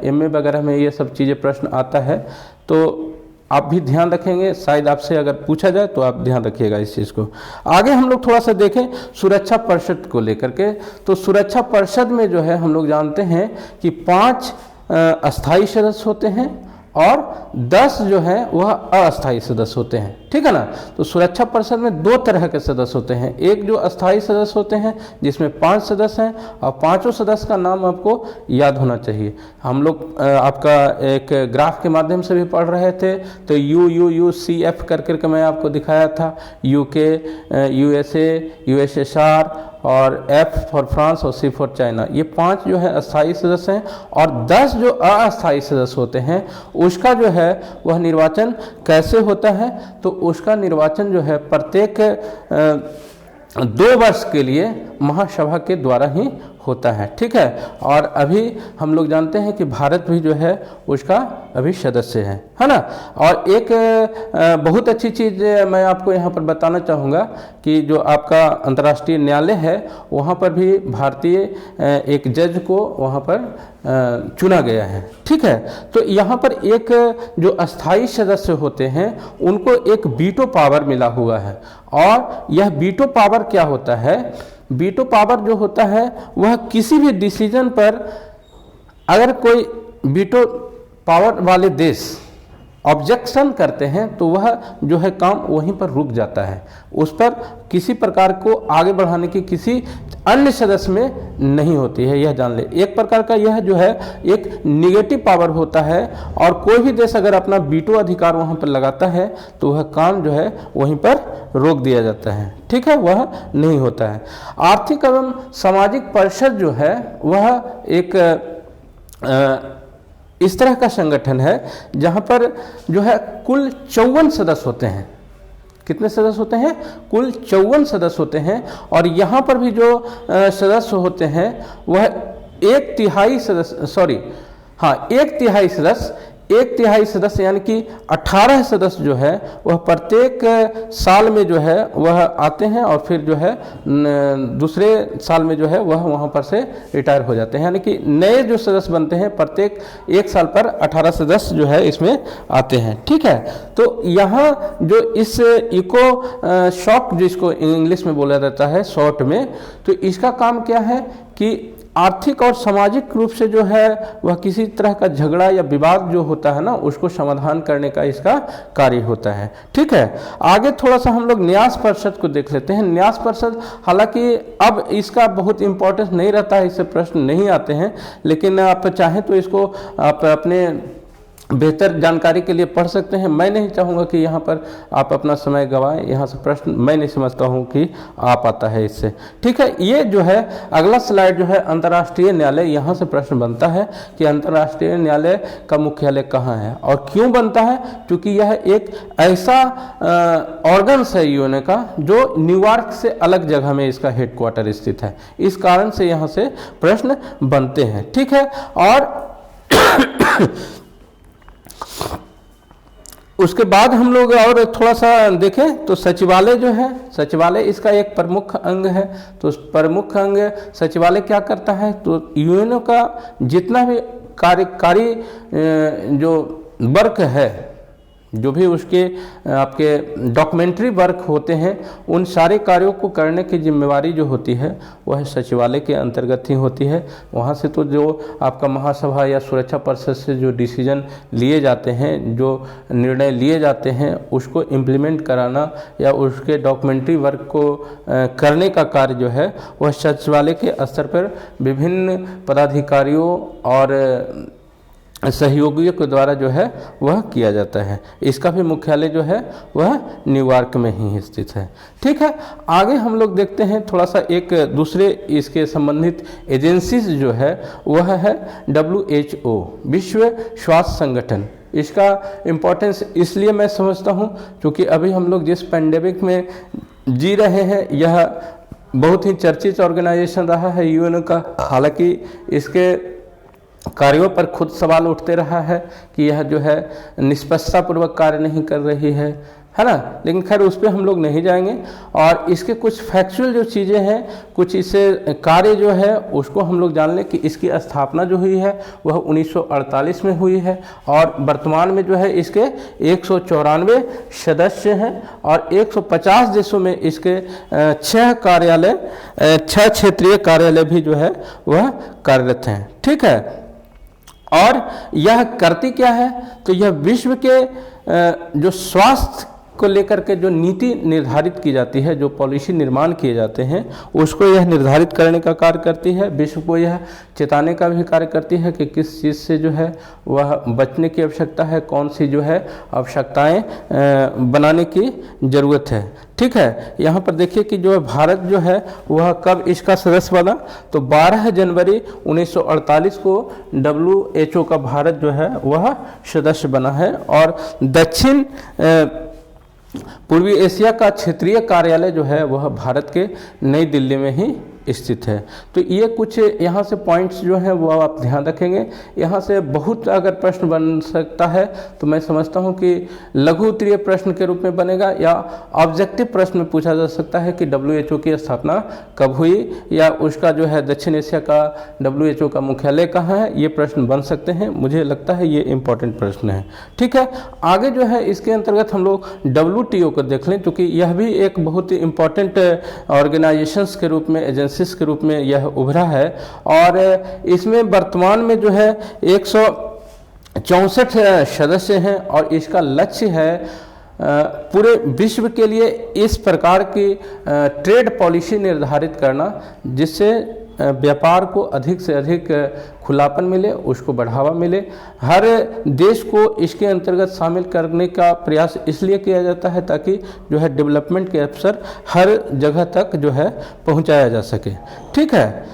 MA वगैरह में ये सब चीज़ें प्रश्न आता है, तो आप भी ध्यान रखेंगे। शायद आपसे अगर पूछा जाए तो आप ध्यान रखिएगा इस चीज़ को। आगे हम लोग थोड़ा सा देखें सुरक्षा परिषद को लेकर के। तो सुरक्षा परिषद में जो है हम लोग जानते हैं कि 5 अस्थायी सदस्य होते हैं और 10 जो है वह अस्थायी सदस्य होते हैं, ठीक है ना। तो सुरक्षा परिषद में 2 तरह के सदस्य होते हैं, एक जो अस्थायी सदस्य होते हैं जिसमें 5 सदस्य हैं और 5 सदस्य का नाम आपको याद होना चाहिए। हम लोग आपका एक ग्राफ के माध्यम से भी पढ़ रहे थे, तो UUUCF करके मैं आपको दिखाया था, UK, USA, USSR और F फॉर फ्रांस और C फॉर चाइना, ये 5 जो है अस्थायी सदस्य हैं। और 10 जो अस्थायी सदस्य होते हैं उसका जो है वह निर्वाचन कैसे होता है, तो उसका निर्वाचन जो है प्रत्येक 2 वर्ष के लिए महासभा के द्वारा ही होता है, ठीक है। और अभी हम लोग जानते हैं कि भारत भी जो है उसका अभी सदस्य है ना। और एक बहुत अच्छी चीज़ मैं आपको यहाँ पर बताना चाहूँगा कि जो आपका अंतर्राष्ट्रीय न्यायालय है वहाँ पर भी भारतीय एक जज को वहाँ पर चुना गया है, ठीक है। तो यहाँ पर एक जो अस्थायी सदस्य होते हैं उनको एक वीटो पावर मिला हुआ है। और यह वीटो पावर क्या होता है, वीटो पावर जो होता है वह किसी भी डिसीजन पर अगर कोई वीटो पावर वाले देश ऑब्जेक्शन करते हैं तो वह जो है काम वहीं पर रुक जाता है, उस पर किसी प्रकार को आगे बढ़ाने की किसी अन्य सदस्य में नहीं होती है, यह जान ले। एक प्रकार का यह जो है एक निगेटिव पावर होता है और कोई भी देश अगर अपना वीटो अधिकार वहां पर लगाता है तो वह काम जो है वहीं पर रोक दिया जाता है, ठीक है, वह नहीं होता है। आर्थिक एवं सामाजिक परिषद जो है वह एक इस तरह का संगठन है जहां पर जो है कुल 54 सदस्य होते हैं। कितने सदस्य होते हैं? कुल 54 सदस्य होते हैं। और यहाँ पर भी जो सदस्य होते हैं वह 1/3 सदस्य यानी कि 18 सदस्य जो है वह प्रत्येक साल में जो है वह आते हैं और फिर जो है दूसरे साल में जो है वह वहाँ पर से रिटायर हो जाते हैं। यानी कि नए जो सदस्य बनते हैं प्रत्येक 1 साल पर 18 सदस्य जो है इसमें आते हैं, ठीक है। तो यहाँ जो इस इको शॉक जिसको इंग्लिश में बोला जाता है शॉर्ट में, तो इसका काम क्या है कि आर्थिक और सामाजिक रूप से जो है वह किसी तरह का झगड़ा या विवाद जो होता है ना उसको समाधान करने का इसका कार्य होता है, ठीक है। आगे थोड़ा सा हम लोग न्यास परिषद को देख लेते हैं। न्यास परिषद हालांकि अब इसका बहुत इंपॉर्टेंस नहीं रहता है, इससे प्रश्न नहीं आते हैं, लेकिन आप चाहें तो इसको आप अपने बेहतर जानकारी के लिए पढ़ सकते हैं। मैं नहीं चाहूँगा कि यहाँ पर आप अपना समय गंवाएं, यहाँ से प्रश्न मैं नहीं समझता हूँ कि आ पाता है इससे, ठीक है। ये जो है अगला स्लाइड जो है अंतर्राष्ट्रीय न्यायालय, यहाँ से प्रश्न बनता है कि अंतर्राष्ट्रीय न्यायालय का मुख्यालय कहाँ है और क्यों बनता है, क्योंकि यह एक ऐसा ऑर्गन्स है यूएन का जो न्यूयॉर्क से अलग जगह में इसका हेडक्वार्टर स्थित है, इस कारण से यहाँ से प्रश्न बनते हैं, ठीक है। और उसके बाद हम लोग और थोड़ा सा देखें तो सचिवालय जो है, सचिवालय इसका एक प्रमुख अंग है। तो प्रमुख अंग सचिवालय क्या करता है, तो यूएनओ का जितना भी कार्यकारी जो वर्क है, जो भी उसके आपके डॉक्यूमेंट्री वर्क होते हैं, उन सारे कार्यों को करने की जिम्मेवारी जो होती है वह सचिवालय के अंतर्गत ही होती है। वहाँ से तो जो आपका महासभा या सुरक्षा परिषद से जो डिसीजन लिए जाते हैं, जो निर्णय लिए जाते हैं, उसको इम्प्लीमेंट कराना या उसके डॉक्यूमेंट्री वर्क को करने का कार्य जो है वह सचिवालय के स्तर पर विभिन्न पदाधिकारियों और सहयोगियों के द्वारा जो है वह किया जाता है। इसका भी मुख्यालय जो है वह न्यूयॉर्क में ही स्थित है, ठीक है। आगे हम लोग देखते हैं थोड़ा सा एक दूसरे इसके संबंधित एजेंसीज जो है वह है WHO, विश्व स्वास्थ्य संगठन। इसका इम्पोर्टेंस इसलिए मैं समझता हूँ क्योंकि अभी हम लोग जिस पैंडेमिक में जी रहे हैं यह बहुत ही चर्चित ऑर्गेनाइजेशन रहा है यूएन का। हालांकि इसके कार्यों पर खुद सवाल उठते रहा है कि यह जो है निष्पक्षतापूर्वक कार्य नहीं कर रही है ना, लेकिन खैर उस पर हम लोग नहीं जाएंगे। और इसके कुछ फैक्चुअल जो चीज़ें हैं, कुछ इससे कार्य जो है उसको हम लोग जान लें कि इसकी स्थापना जो हुई है वह 1948 में हुई है और वर्तमान में जो है इसके 194 सदस्य हैं और 150 देशों में इसके 6 क्षेत्रीय कार्यालय भी जो है वह कार्यरत हैं, ठीक है। और यह करती क्या है, तो यह विश्व के जो स्वास्थ्य को लेकर के जो नीति निर्धारित की जाती है, जो पॉलिसी निर्माण किए जाते हैं, उसको यह निर्धारित करने का कार्य करती है। विश्व को यह चेताने का भी कार्य करती है कि किस चीज़ से जो है वह बचने की आवश्यकता है, कौन सी जो है आवश्यकताएं बनाने की ज़रूरत है। ठीक है, यहाँ पर देखिए कि जो भारत जो है वह कब इसका सदस्य बना, तो 12 जनवरी 1948 को WHO का भारत जो है वह सदस्य बना है। और दक्षिण पूर्वी एशिया का क्षेत्रीय कार्यालय जो है वह भारत के नई दिल्ली में ही स्थित है। तो ये कुछ यहाँ से पॉइंट्स जो हैं वो आप ध्यान रखेंगे। यहाँ से बहुत अगर प्रश्न बन सकता है तो मैं समझता हूँ कि लघु उत्तरीय प्रश्न के रूप में बनेगा, या ऑब्जेक्टिव प्रश्न में पूछा जा सकता है कि WHO की स्थापना कब हुई, या उसका जो है दक्षिण एशिया का WHO का मुख्यालय कहाँ है, ये प्रश्न बन सकते हैं। मुझे लगता है ये इंपॉर्टेंट प्रश्न है। ठीक है, आगे जो है इसके अंतर्गत हम लोग WTO को देख लें, क्योंकि यह भी एक बहुत ही इंपॉर्टेंट ऑर्गेनाइजेशंस के रूप में, एजेंसीज के रूप में यह उभरा है। और इसमें वर्तमान में जो है 164 सदस्य हैं, और इसका लक्ष्य है पूरे विश्व के लिए इस प्रकार की ट्रेड पॉलिसी निर्धारित करना जिससे व्यापार को अधिक से अधिक खुलापन मिले, उसको बढ़ावा मिले। हर देश को इसके अंतर्गत शामिल करने का प्रयास इसलिए किया जाता है ताकि जो है डेवलपमेंट के अवसर हर जगह तक जो है पहुंचाया जा सके। ठीक है,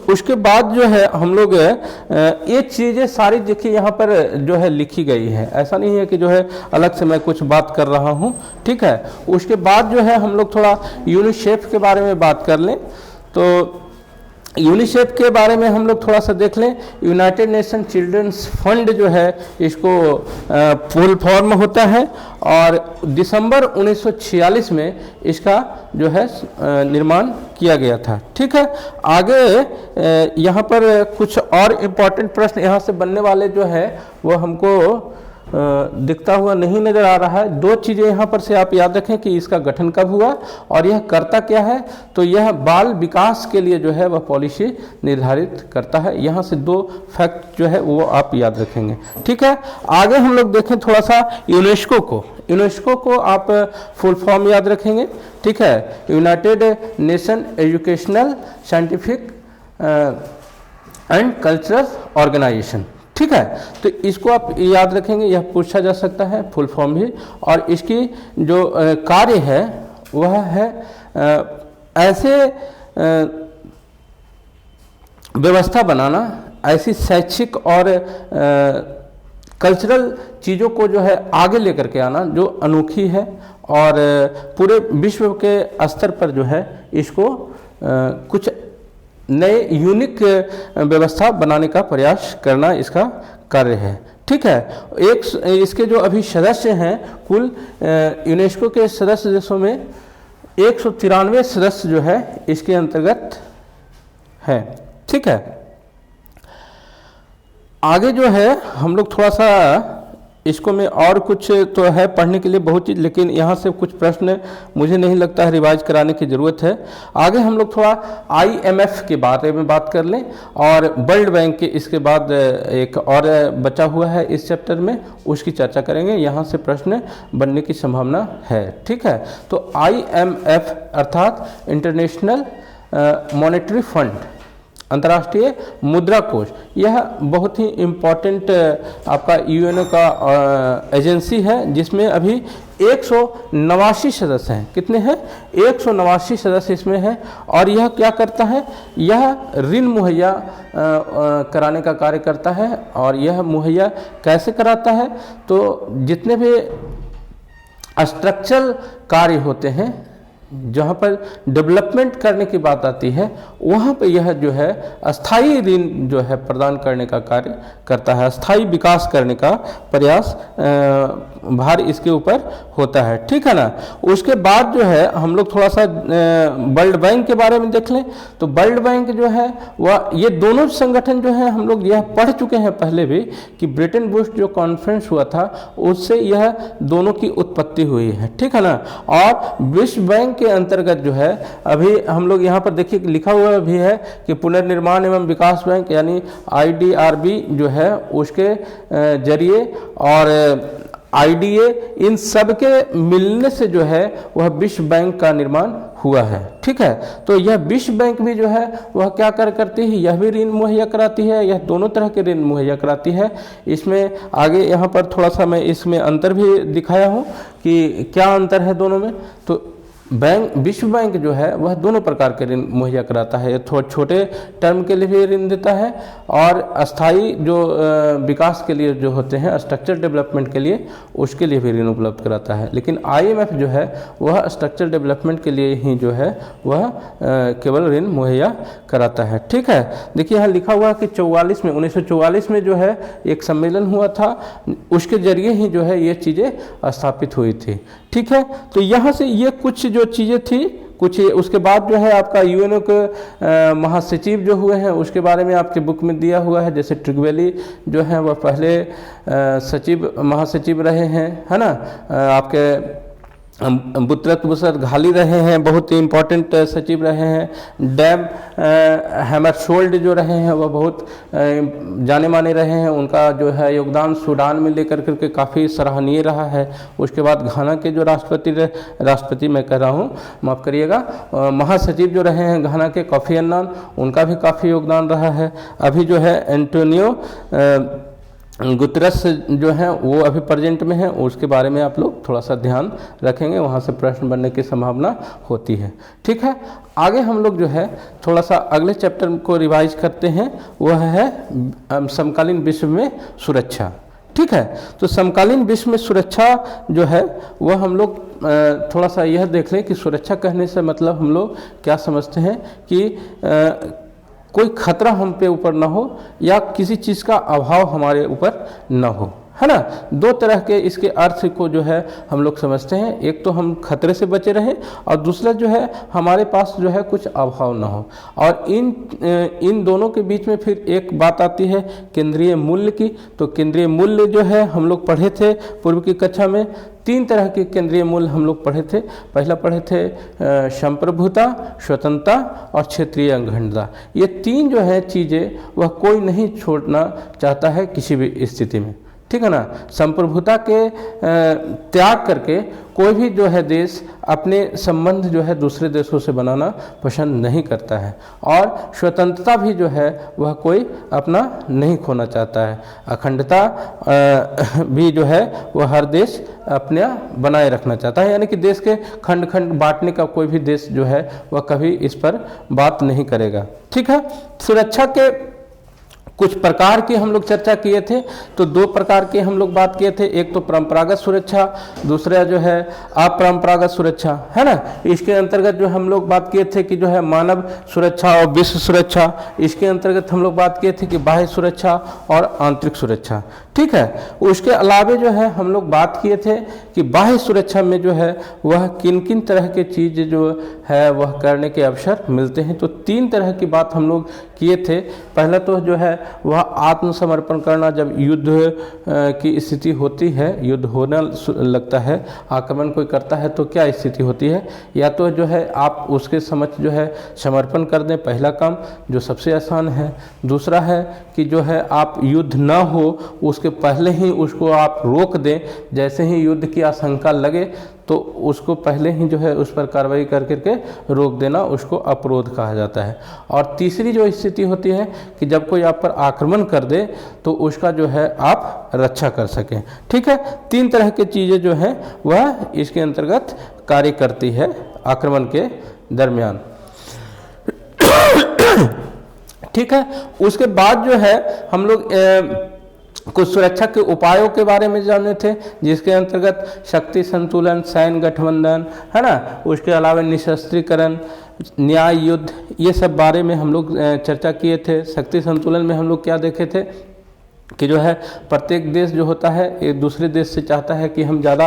उसके बाद जो है हम लोग ये चीज़ें सारी देखिए यहाँ पर जो है लिखी गई है, ऐसा नहीं है कि जो है अलग से मैं कुछ बात कर रहा हूँ। ठीक है, उसके बाद जो है हम लोग थोड़ा यूनिसेफ के बारे में बात कर लें। तो यूनिसेफ के बारे में हम लोग थोड़ा सा देख लें। यूनाइटेड नेशन चिल्ड्रंस फंड जो है इसको फुल फॉर्म होता है, और दिसंबर 1946 में इसका जो है निर्माण किया गया था। ठीक है, आगे यहाँ पर कुछ और इम्पॉर्टेंट प्रश्न यहाँ से बनने वाले जो है वो हमको दिखता हुआ नहीं नजर आ रहा है। दो चीज़ें यहाँ पर से आप याद रखें कि इसका गठन कब हुआ और यह करता क्या है। तो यह बाल विकास के लिए जो है वह पॉलिसी निर्धारित करता है। यहाँ से दो फैक्ट जो है वो आप याद रखेंगे। ठीक है, आगे हम लोग देखें थोड़ा सा यूनेस्को को। यूनेस्को को आप फुल फॉर्म याद रखेंगे। ठीक है, United Nation Educational Scientific and Cultural Organization. ठीक है, तो इसको आप याद रखेंगे, यह पूछा जा सकता है फुल फॉर्म भी। और इसकी जो कार्य है वह है ऐसे व्यवस्था बनाना, ऐसी शैक्षिक और कल्चरल चीज़ों को जो है आगे लेकर के आना जो अनोखी है, और पूरे विश्व के स्तर पर जो है इसको कुछ नए यूनिक व्यवस्था बनाने का प्रयास करना इसका कार्य है। ठीक है, इसके जो अभी सदस्य हैं, कुल यूनेस्को के सदस्य देशों में 193 सदस्य जो है इसके अंतर्गत है। ठीक है, आगे जो है हम लोग थोड़ा सा इसको में और कुछ तो है पढ़ने के लिए बहुत चीज़, लेकिन यहाँ से कुछ प्रश्न मुझे नहीं लगता है रिवाइज कराने की ज़रूरत है। आगे हम लोग थोड़ा IMF के बारे में बात कर लें, और वर्ल्ड बैंक के इसके बाद एक और बचा हुआ है इस चैप्टर में, उसकी चर्चा करेंगे। यहाँ से प्रश्न बनने की संभावना है। ठीक है, तो IMF अर्थात इंटरनेशनल मॉनेटरी फंड, अंतर्राष्ट्रीय मुद्रा कोष, यह बहुत ही इम्पोर्टेंट आपका UN का एजेंसी है, जिसमें अभी 189 सदस्य हैं। कितने हैं? 189 सदस्य इसमें हैं। और यह क्या करता है? यह ऋण मुहैया कराने का कार्य करता है। और यह मुहैया कैसे कराता है? तो जितने भी स्ट्रक्चरल कार्य होते हैं, जहाँ पर डेवलपमेंट करने की बात आती है, वहाँ पे यह जो है अस्थाई ऋण जो है प्रदान करने का कार्य करता है। अस्थाई विकास करने का प्रयास भार इसके ऊपर होता है। ठीक है ना। उसके बाद जो है हम लोग थोड़ा सा वर्ल्ड बैंक के बारे में देख लें। तो वर्ल्ड बैंक जो है वह, ये दोनों संगठन जो है हम लोग यह पढ़ चुके हैं पहले भी कि ब्रेटन वुड्स जो कॉन्फ्रेंस हुआ था उससे यह दोनों की उत्पत्ति हुई है। ठीक है ना। और विश्व बैंक के के अंतर्गत जो है अभी हम लोग यहाँ पर देखिए लिखा हुआ भी है कि पुनर्निर्माण एवं विकास बैंक यानी IDRB जो है उसके जरिए और IDA इन सब के मिलने से जो है वह विश्व बैंक का निर्माण हुआ है। ठीक है, तो यह विश्व बैंक भी जो है वह क्या करती है, यह भी ऋण मुहैया कराती है, यह दोनों तरह के ऋण मुहैया कराती है। इसमें आगे यहाँ पर थोड़ा सा मैं इसमें अंतर भी दिखाया हूँ कि क्या अंतर है दोनों में। तो विश्व बैंक जो है वह दोनों प्रकार के ऋण मुहैया कराता है, थोड़े छोटे टर्म के लिए भी ऋण देता है और अस्थाई जो विकास के लिए जो होते हैं स्ट्रक्चर डेवलपमेंट के लिए उसके लिए भी ऋण उपलब्ध कराता है। लेकिन IMF जो है वह स्ट्रक्चर डेवलपमेंट के लिए ही जो है वह केवल ऋण मुहैया कराता है। ठीक है, देखिए यहाँ लिखा हुआ है कि 1944 में जो है एक सम्मेलन हुआ था, उसके जरिए ही जो है ये चीज़ें स्थापित हुई थी। ठीक है, तो यहाँ से ये कुछ जो चीज़ें थी कुछ, उसके बाद जो है आपका UNO के महासचिव जो हुए हैं उसके बारे में आपके बुक में दिया हुआ है। जैसे ट्रिगवेली जो है वह पहले महासचिव रहे हैं, है ना। आपके बुत्रत बुसर घाली रहे हैं, बहुत ही इम्पोर्टेंट सचिव रहे हैं। डैम हैमरशोल्ड जो रहे हैं वह बहुत जाने माने रहे हैं, उनका जो है योगदान सूडान में लेकर करके काफ़ी सराहनीय रहा है। उसके बाद घाना के जो राष्ट्रपति मैं कह रहा हूँ, माफ़ करिएगा, महासचिव जो रहे हैं घाना के कोफी अन्नान, उनका भी काफ़ी योगदान रहा है। अभी जो है एंटोनियो गुतरस जो हैं वो अभी प्रेजेंट में हैं, उसके बारे में आप लोग थोड़ा सा ध्यान रखेंगे, वहाँ से प्रश्न बनने की संभावना होती है। ठीक है, आगे हम लोग जो है थोड़ा सा अगले चैप्टर को रिवाइज करते हैं, वह है समकालीन विश्व में सुरक्षा। ठीक है, तो समकालीन विश्व में सुरक्षा जो है वह हम लोग थोड़ा सा यह देख लें कि सुरक्षा कहने से मतलब हम लोग क्या समझते हैं कि कोई खतरा हम पे ऊपर ना हो या किसी चीज़ का अभाव हमारे ऊपर ना हो, है ना। दो तरह के इसके अर्थ को जो है हम लोग समझते हैं, एक तो हम खतरे से बचे रहें और दूसरा जो है हमारे पास जो है कुछ अभाव ना हो। और इन दोनों के बीच में फिर एक बात आती है केंद्रीय मूल्य की। तो केंद्रीय मूल्य जो है हम लोग पढ़े थे पूर्व की कक्षा में, 3 तरह के केंद्रीय मूल्य हम लोग पढ़े थे। पहला पढ़े थे संप्रभुता, स्वतंत्रता और क्षेत्रीय अखंडता। ये 3 जो है चीज़ें वह कोई नहीं छोड़ना चाहता है किसी भी स्थिति में। ठीक है ना, संप्रभुता के त्याग करके कोई भी जो है देश अपने संबंध जो है दूसरे देशों से बनाना पसंद नहीं करता है। और स्वतंत्रता भी जो है वह कोई अपना नहीं खोना चाहता है। अखंडता भी जो है वह हर देश अपने बनाए रखना चाहता है, यानी कि देश के खंड खंड बांटने का कोई भी देश जो है वह कभी इस पर बात नहीं करेगा। ठीक है, सुरक्षा के कुछ प्रकार की हम लोग चर्चा किए थे। तो 2 प्रकार के हम लोग बात किए थे, एक तो परंपरागत सुरक्षा, दूसरा जो है अपरंपरागत सुरक्षा, है ना। इसके अंतर्गत जो हम लोग बात किए थे कि जो है मानव सुरक्षा और विश्व सुरक्षा। इसके अंतर्गत हम लोग बात किए थे कि बाह्य सुरक्षा और आंतरिक सुरक्षा। ठीक है, उसके अलावे जो है हम लोग बात किए थे कि बाह्य सुरक्षा में जो है वह किन किन तरह के चीज़ जो है वह करने के अवसर मिलते हैं। तो 3 तरह की बात हम लोग किए थे। पहला तो जो है वह आत्मसमर्पण करना, जब युद्ध की स्थिति होती है, युद्ध होने लगता है, आक्रमण कोई करता है तो क्या स्थिति होती है, या तो जो है आप उसके समक्ष जो है समर्पण कर दें, पहला काम जो सबसे आसान है। दूसरा है कि जो है आप युद्ध ना हो उसके पहले ही उसको आप रोक दें, जैसे ही युद्ध की आशंका लगे तो उसको पहले ही जो है उस पर कार्रवाई करके रोक देना, उसको अपरोध कहा जाता है। और तीसरी जो स्थिति होती है कि जब कोई आप पर आक्रमण कर दे तो उसका जो है आप रक्षा कर सकें। ठीक है, 3 तरह की चीज़ें जो हैं वह इसके अंतर्गत कार्य करती है आक्रमण के दरमियान। ठीक है, उसके बाद जो है हम लोग कुछ सुरक्षा के उपायों के बारे में जाने थे, जिसके अंतर्गत शक्ति संतुलन, सैन्य गठबंधन, है ना, उसके अलावा निशस्त्रीकरण, न्याय युद्ध, ये सब बारे में हम लोग चर्चा किए थे। शक्ति संतुलन में हम लोग क्या देखे थे कि जो है प्रत्येक देश जो होता है एक दूसरे देश से चाहता है कि हम ज़्यादा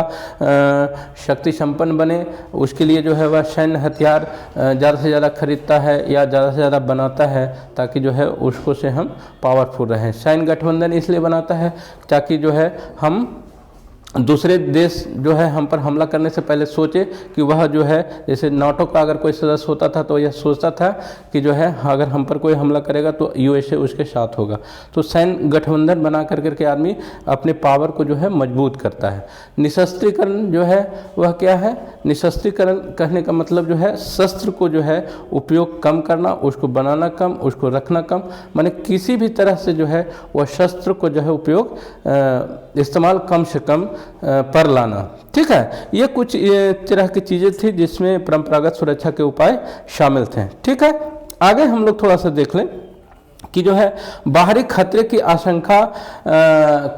शक्ति संपन्न बने, उसके लिए जो है वह सैन्य हथियार ज़्यादा से ज़्यादा खरीदता है या ज़्यादा से ज़्यादा बनाता है ताकि जो है उसको से हम पावरफुल रहें। सैन्य गठबंधन इसलिए बनाता है ताकि जो है हम दूसरे देश जो है हम पर हमला करने से पहले सोचे कि वह जो है, जैसे नाटो का अगर कोई सदस्य होता था तो यह सोचता था कि जो है अगर हम पर कोई हमला करेगा तो यूएसए उसके साथ होगा। तो सैन्य गठबंधन बना करके आदमी अपने पावर को जो है मजबूत करता है। निशस्त्रीकरण जो है वह क्या है? निशस्त्रीकरण कहने का मतलब जो है शस्त्र को जो है उपयोग कम करना, उसको बनाना कम, उसको रखना कम, माने किसी भी तरह से जो है वह शस्त्र को जो है उपयोग इस्तेमाल कम से कम पर लाना। ठीक है, ये कुछ तरह की चीज़ें थी जिसमें परंपरागत सुरक्षा के उपाय शामिल थे। ठीक है, आगे हम लोग थोड़ा सा देख लें कि जो है बाहरी खतरे की आशंका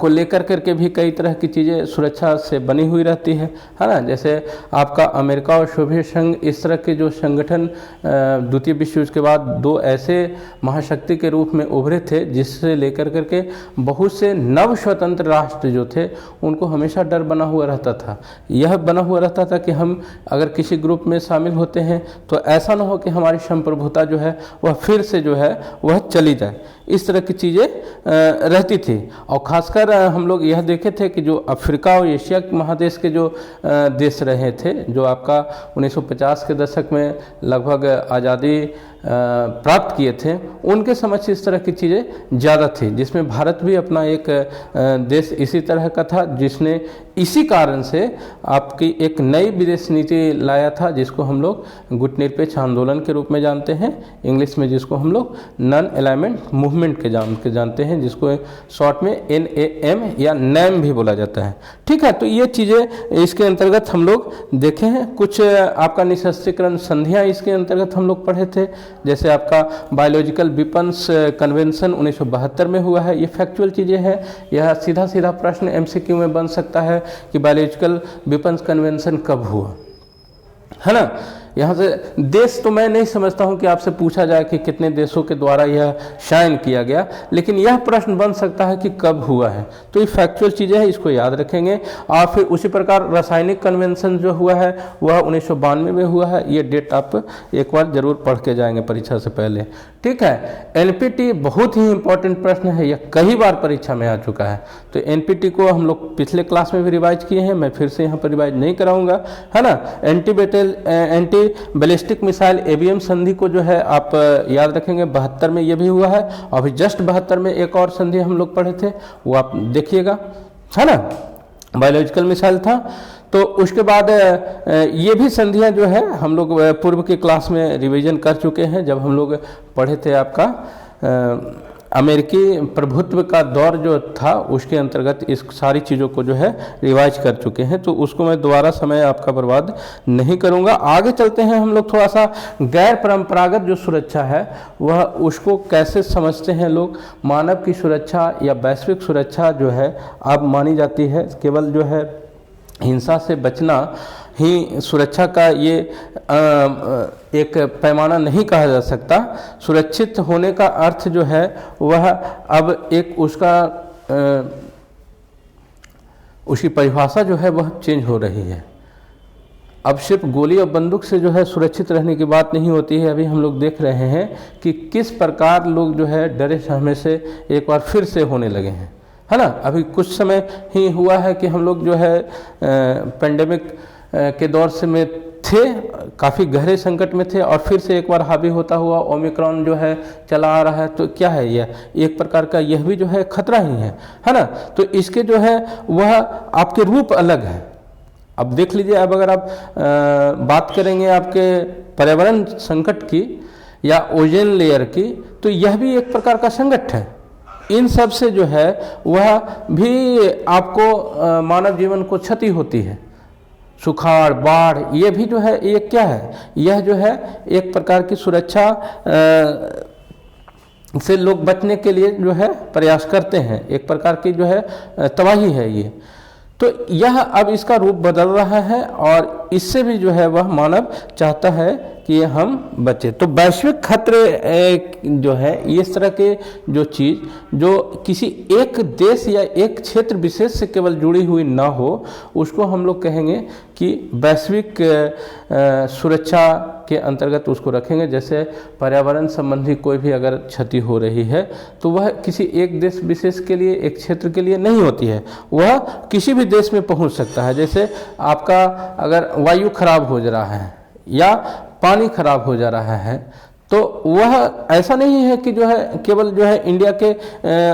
को लेकर करके भी कई तरह की चीज़ें सुरक्षा से बनी हुई रहती है ना। जैसे आपका अमेरिका और सोवियत संघ इस तरह के जो संगठन द्वितीय विश्व युद्ध के बाद दो ऐसे महाशक्ति के रूप में उभरे थे जिससे लेकर करके बहुत से नव स्वतंत्र राष्ट्र जो थे उनको हमेशा डर बना हुआ रहता था। यह बना हुआ रहता था कि हम अगर किसी ग्रुप में शामिल होते हैं तो ऐसा ना हो कि हमारी संप्रभुता जो है वह फिर से जो है वह चली जाए। इस तरह की चीज़ें रहती थी। और ख़ासकर हम लोग यह देखे थे कि जो अफ्रीका और एशिया महादेश के जो देश रहे थे, जो आपका 1950 के दशक में लगभग आज़ादी प्राप्त किए थे, उनके समक्ष इस तरह की चीज़ें ज़्यादा थी, जिसमें भारत भी अपना एक देश इसी तरह का था, जिसने इसी कारण से आपकी एक नई विदेश नीति लाया था जिसको हम लोग गुटनिरपेक्ष आंदोलन के रूप में जानते हैं, इंग्लिश में जिसको हम लोग नॉन अलाइनमेंट मूवमेंट के जानते हैं, जिसको शॉर्ट में NAM या NAM भी बोला जाता है। ठीक है, तो ये चीज़ें इसके अंतर्गत हम लोग देखे हैं। कुछ आपका निशस्त्रीकरण संधियाँ इसके अंतर्गत हम लोग पढ़े थे, जैसे आपका बायोलॉजिकल वेपन्स कन्वेंशन 1972 में हुआ है। ये फैक्चुअल चीज़ें हैं, यह सीधा सीधा प्रश्न MCQ में बन सकता है कि बायोलॉजिकल वेपन्स कन्वेंशन कब हुआ, है ना। यहाँ से देश तो मैं नहीं समझता हूँ कि आपसे पूछा जाए कि कितने देशों के द्वारा यह साइन किया गया, लेकिन यह प्रश्न बन सकता है कि कब हुआ है। तो ये फैक्चुअल चीज़ें हैं, इसको याद रखेंगे। और फिर उसी प्रकार रासायनिक कन्वेंशन जो हुआ है वह 1992 में हुआ है। ये डेट आप एक बार जरूर पढ़ के जाएंगे परीक्षा से पहले। ठीक है, NPT बहुत ही इंपॉर्टेंट प्रश्न है, यह कई बार परीक्षा में आ चुका है। तो NPT को हम लोग पिछले क्लास में भी रिवाइज किए हैं, मैं फिर से यहाँ पर रिवाइज नहीं कराऊंगा, है ना। एंटी बैलिस्टिक मिसाइल ABM संधि को जो है आप याद रखेंगे, 72 में ये भी हुआ है। और अभी जस्ट 72 में एक और संधि हम लोग पढ़े थे, वो आप देखिएगा, है ना, बायोलॉजिकल मिसाइल था। तो उसके बाद ये भी संधियां जो है हम लोग पूर्व के क्लास में रिवीजन कर चुके हैं, जब हम लोग पढ़े थे आपका अमेरिकी प्रभुत्व का दौर जो था, उसके अंतर्गत इस सारी चीज़ों को जो है रिवाइज कर चुके हैं। तो उसको मैं दोबारा समय आपका बर्बाद नहीं करूंगा। आगे चलते हैं हम लोग, थोड़ा सा गैर परंपरागत जो सुरक्षा है वह उसको कैसे समझते हैं लोग। मानव की सुरक्षा या वैश्विक सुरक्षा जो है अब मानी जाती है, केवल जो है हिंसा से बचना ही सुरक्षा का ये एक पैमाना नहीं कहा जा सकता। सुरक्षित होने का अर्थ जो है वह अब एक उसकी परिभाषा जो है वह चेंज हो रही है। अब सिर्फ गोली और बंदूक से जो है सुरक्षित रहने की बात नहीं होती है। अभी हम लोग देख रहे हैं कि किस प्रकार लोग जो है डरे सहमे से एक बार फिर से होने लगे हैं, है ना। अभी कुछ समय ही हुआ है कि हम लोग जो है पेंडेमिक के दौर से में थे, काफ़ी गहरे संकट में थे, और फिर से एक बार हावी होता हुआ ओमिक्रॉन जो है चला आ रहा है। तो क्या है, यह एक प्रकार का यह भी जो है खतरा ही है ना। तो इसके जो है वह आपके रूप अलग है। अब देख लीजिए, अब अगर आप बात करेंगे आपके पर्यावरण संकट की या ओजोन लेयर की, तो यह भी एक प्रकार का संकट है। इन सब से जो है वह भी आपको मानव जीवन को क्षति होती है। सुखाड़, बाढ़, ये भी जो है ये क्या है, यह जो है एक प्रकार की सुरक्षा से लोग बचने के लिए जो है प्रयास करते हैं, एक प्रकार की जो है तबाही है ये। तो यह अब इसका रूप बदल रहा है, और इससे भी जो है वह मानव चाहता है कि हम बचे। तो वैश्विक खतरे जो है इस तरह के जो चीज़ जो किसी एक देश या एक क्षेत्र विशेष से केवल जुड़ी हुई ना हो, उसको हम लोग कहेंगे कि वैश्विक सुरक्षा के अंतर्गत उसको रखेंगे। जैसे पर्यावरण संबंधी कोई भी अगर क्षति हो रही है तो वह किसी एक देश विशेष के लिए, एक क्षेत्र के लिए नहीं होती है, वह किसी भी देश में पहुंच सकता है। जैसे आपका अगर वायु खराब हो जा रहा है या पानी खराब हो जा रहा है तो वह ऐसा नहीं है कि जो है केवल जो है इंडिया के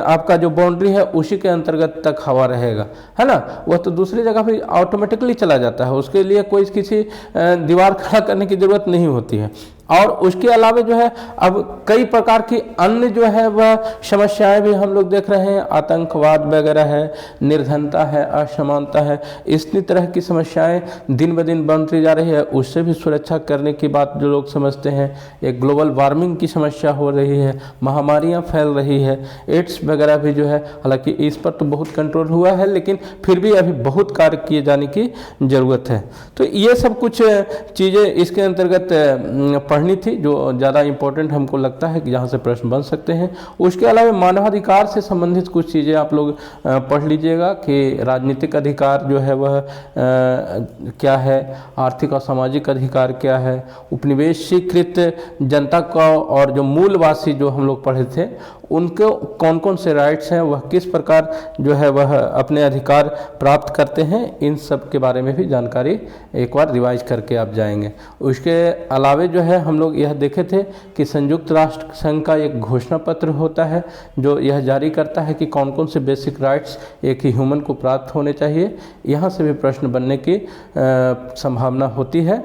आपका जो बाउंड्री है उसी के अंतर्गत तक हवा रहेगा, है ना। वह तो दूसरी जगह भी ऑटोमेटिकली चला जाता है, उसके लिए कोई किसी दीवार खड़ा करने की ज़रूरत नहीं होती है। और उसके अलावा जो है अब कई प्रकार की अन्य जो है वह समस्याएं भी हम लोग देख रहे हैं, आतंकवाद वगैरह है, निर्धनता है, असमानता है, इसी तरह की समस्याएं दिन ब दिन बढ़ती जा रही है। उससे भी सुरक्षा करने की बात जो लोग समझते हैं। एक ग्लोबल वार्मिंग की समस्या हो रही है, महामारियां फैल रही है, एड्स वगैरह भी जो है, हालांकि इस पर तो बहुत कंट्रोल हुआ है लेकिन फिर भी अभी बहुत कार्य किए जाने की ज़रूरत है। तो ये सब कुछ चीज़ें इसके अंतर्गत पढ़नी थी जो ज़्यादा इम्पोर्टेंट हमको लगता है कि जहाँ से प्रश्न बन सकते हैं। उसके अलावा मानवाधिकार से संबंधित कुछ चीज़ें आप लोग पढ़ लीजिएगा कि राजनीतिक अधिकार जो है वह क्या है, आर्थिक और सामाजिक अधिकार क्या है, उपनिवेशीकृत जनता का और जो मूलवासी जो हम लोग पढ़े थे उनको कौन कौन से राइट्स हैं, वह किस प्रकार जो है वह अपने अधिकार प्राप्त करते हैं, इन सब के बारे में भी जानकारी एक बार रिवाइज करके आप जाएंगे। उसके अलावे जो है हम लोग यह देखे थे कि संयुक्त राष्ट्र संघ का एक घोषणा पत्र होता है जो यह जारी करता है कि कौन कौन से बेसिक राइट्स एक ही ह्यूमन को प्राप्त होने चाहिए। यहाँ से भी प्रश्न बनने की संभावना होती है,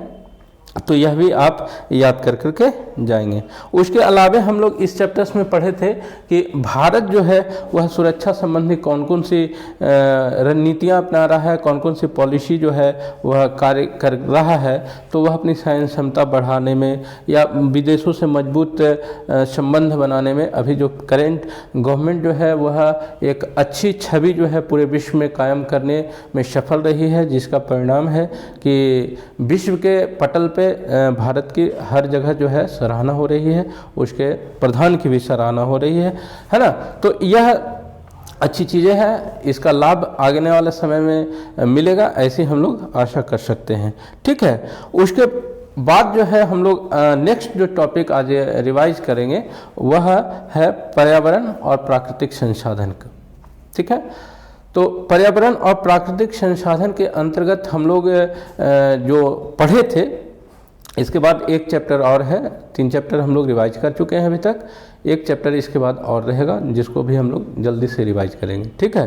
तो यह भी आप याद कर करके जाएंगे। उसके अलावा हम लोग इस चैप्टर्स में पढ़े थे कि भारत जो है वह सुरक्षा संबंधी कौन कौन सी रणनीतियाँ अपना रहा है, कौन कौन सी पॉलिसी जो है वह कार्य कर रहा है। तो वह अपनी सैन्य क्षमता बढ़ाने में या विदेशों से मजबूत संबंध बनाने में अभी जो करेंट गवर्नमेंट जो है वह एक अच्छी छवि जो है पूरे विश्व में कायम करने में सफल रही है, जिसका परिणाम है कि विश्व के पटल पे भारत की हर जगह जो है सराहना हो रही है, उसके प्रधान की भी सराहना हो रही है ना। तो यह अच्छी चीज़ें हैं, इसका लाभ आने वाले समय में मिलेगा, ऐसी हम लोग आशा कर सकते हैं। ठीक है, उसके बाद जो है हम लोग नेक्स्ट जो टॉपिक आज रिवाइज करेंगे वह है पर्यावरण और प्राकृतिक संसाधन का। ठीक है, तो पर्यावरण और प्राकृतिक संसाधन के अंतर्गत हम लोग जो पढ़े थे, इसके बाद एक चैप्टर और है, 3 चैप्टर हम लोग रिवाइज कर चुके हैं अभी तक, एक चैप्टर इसके बाद और रहेगा जिसको भी हम लोग जल्दी से रिवाइज करेंगे। ठीक है,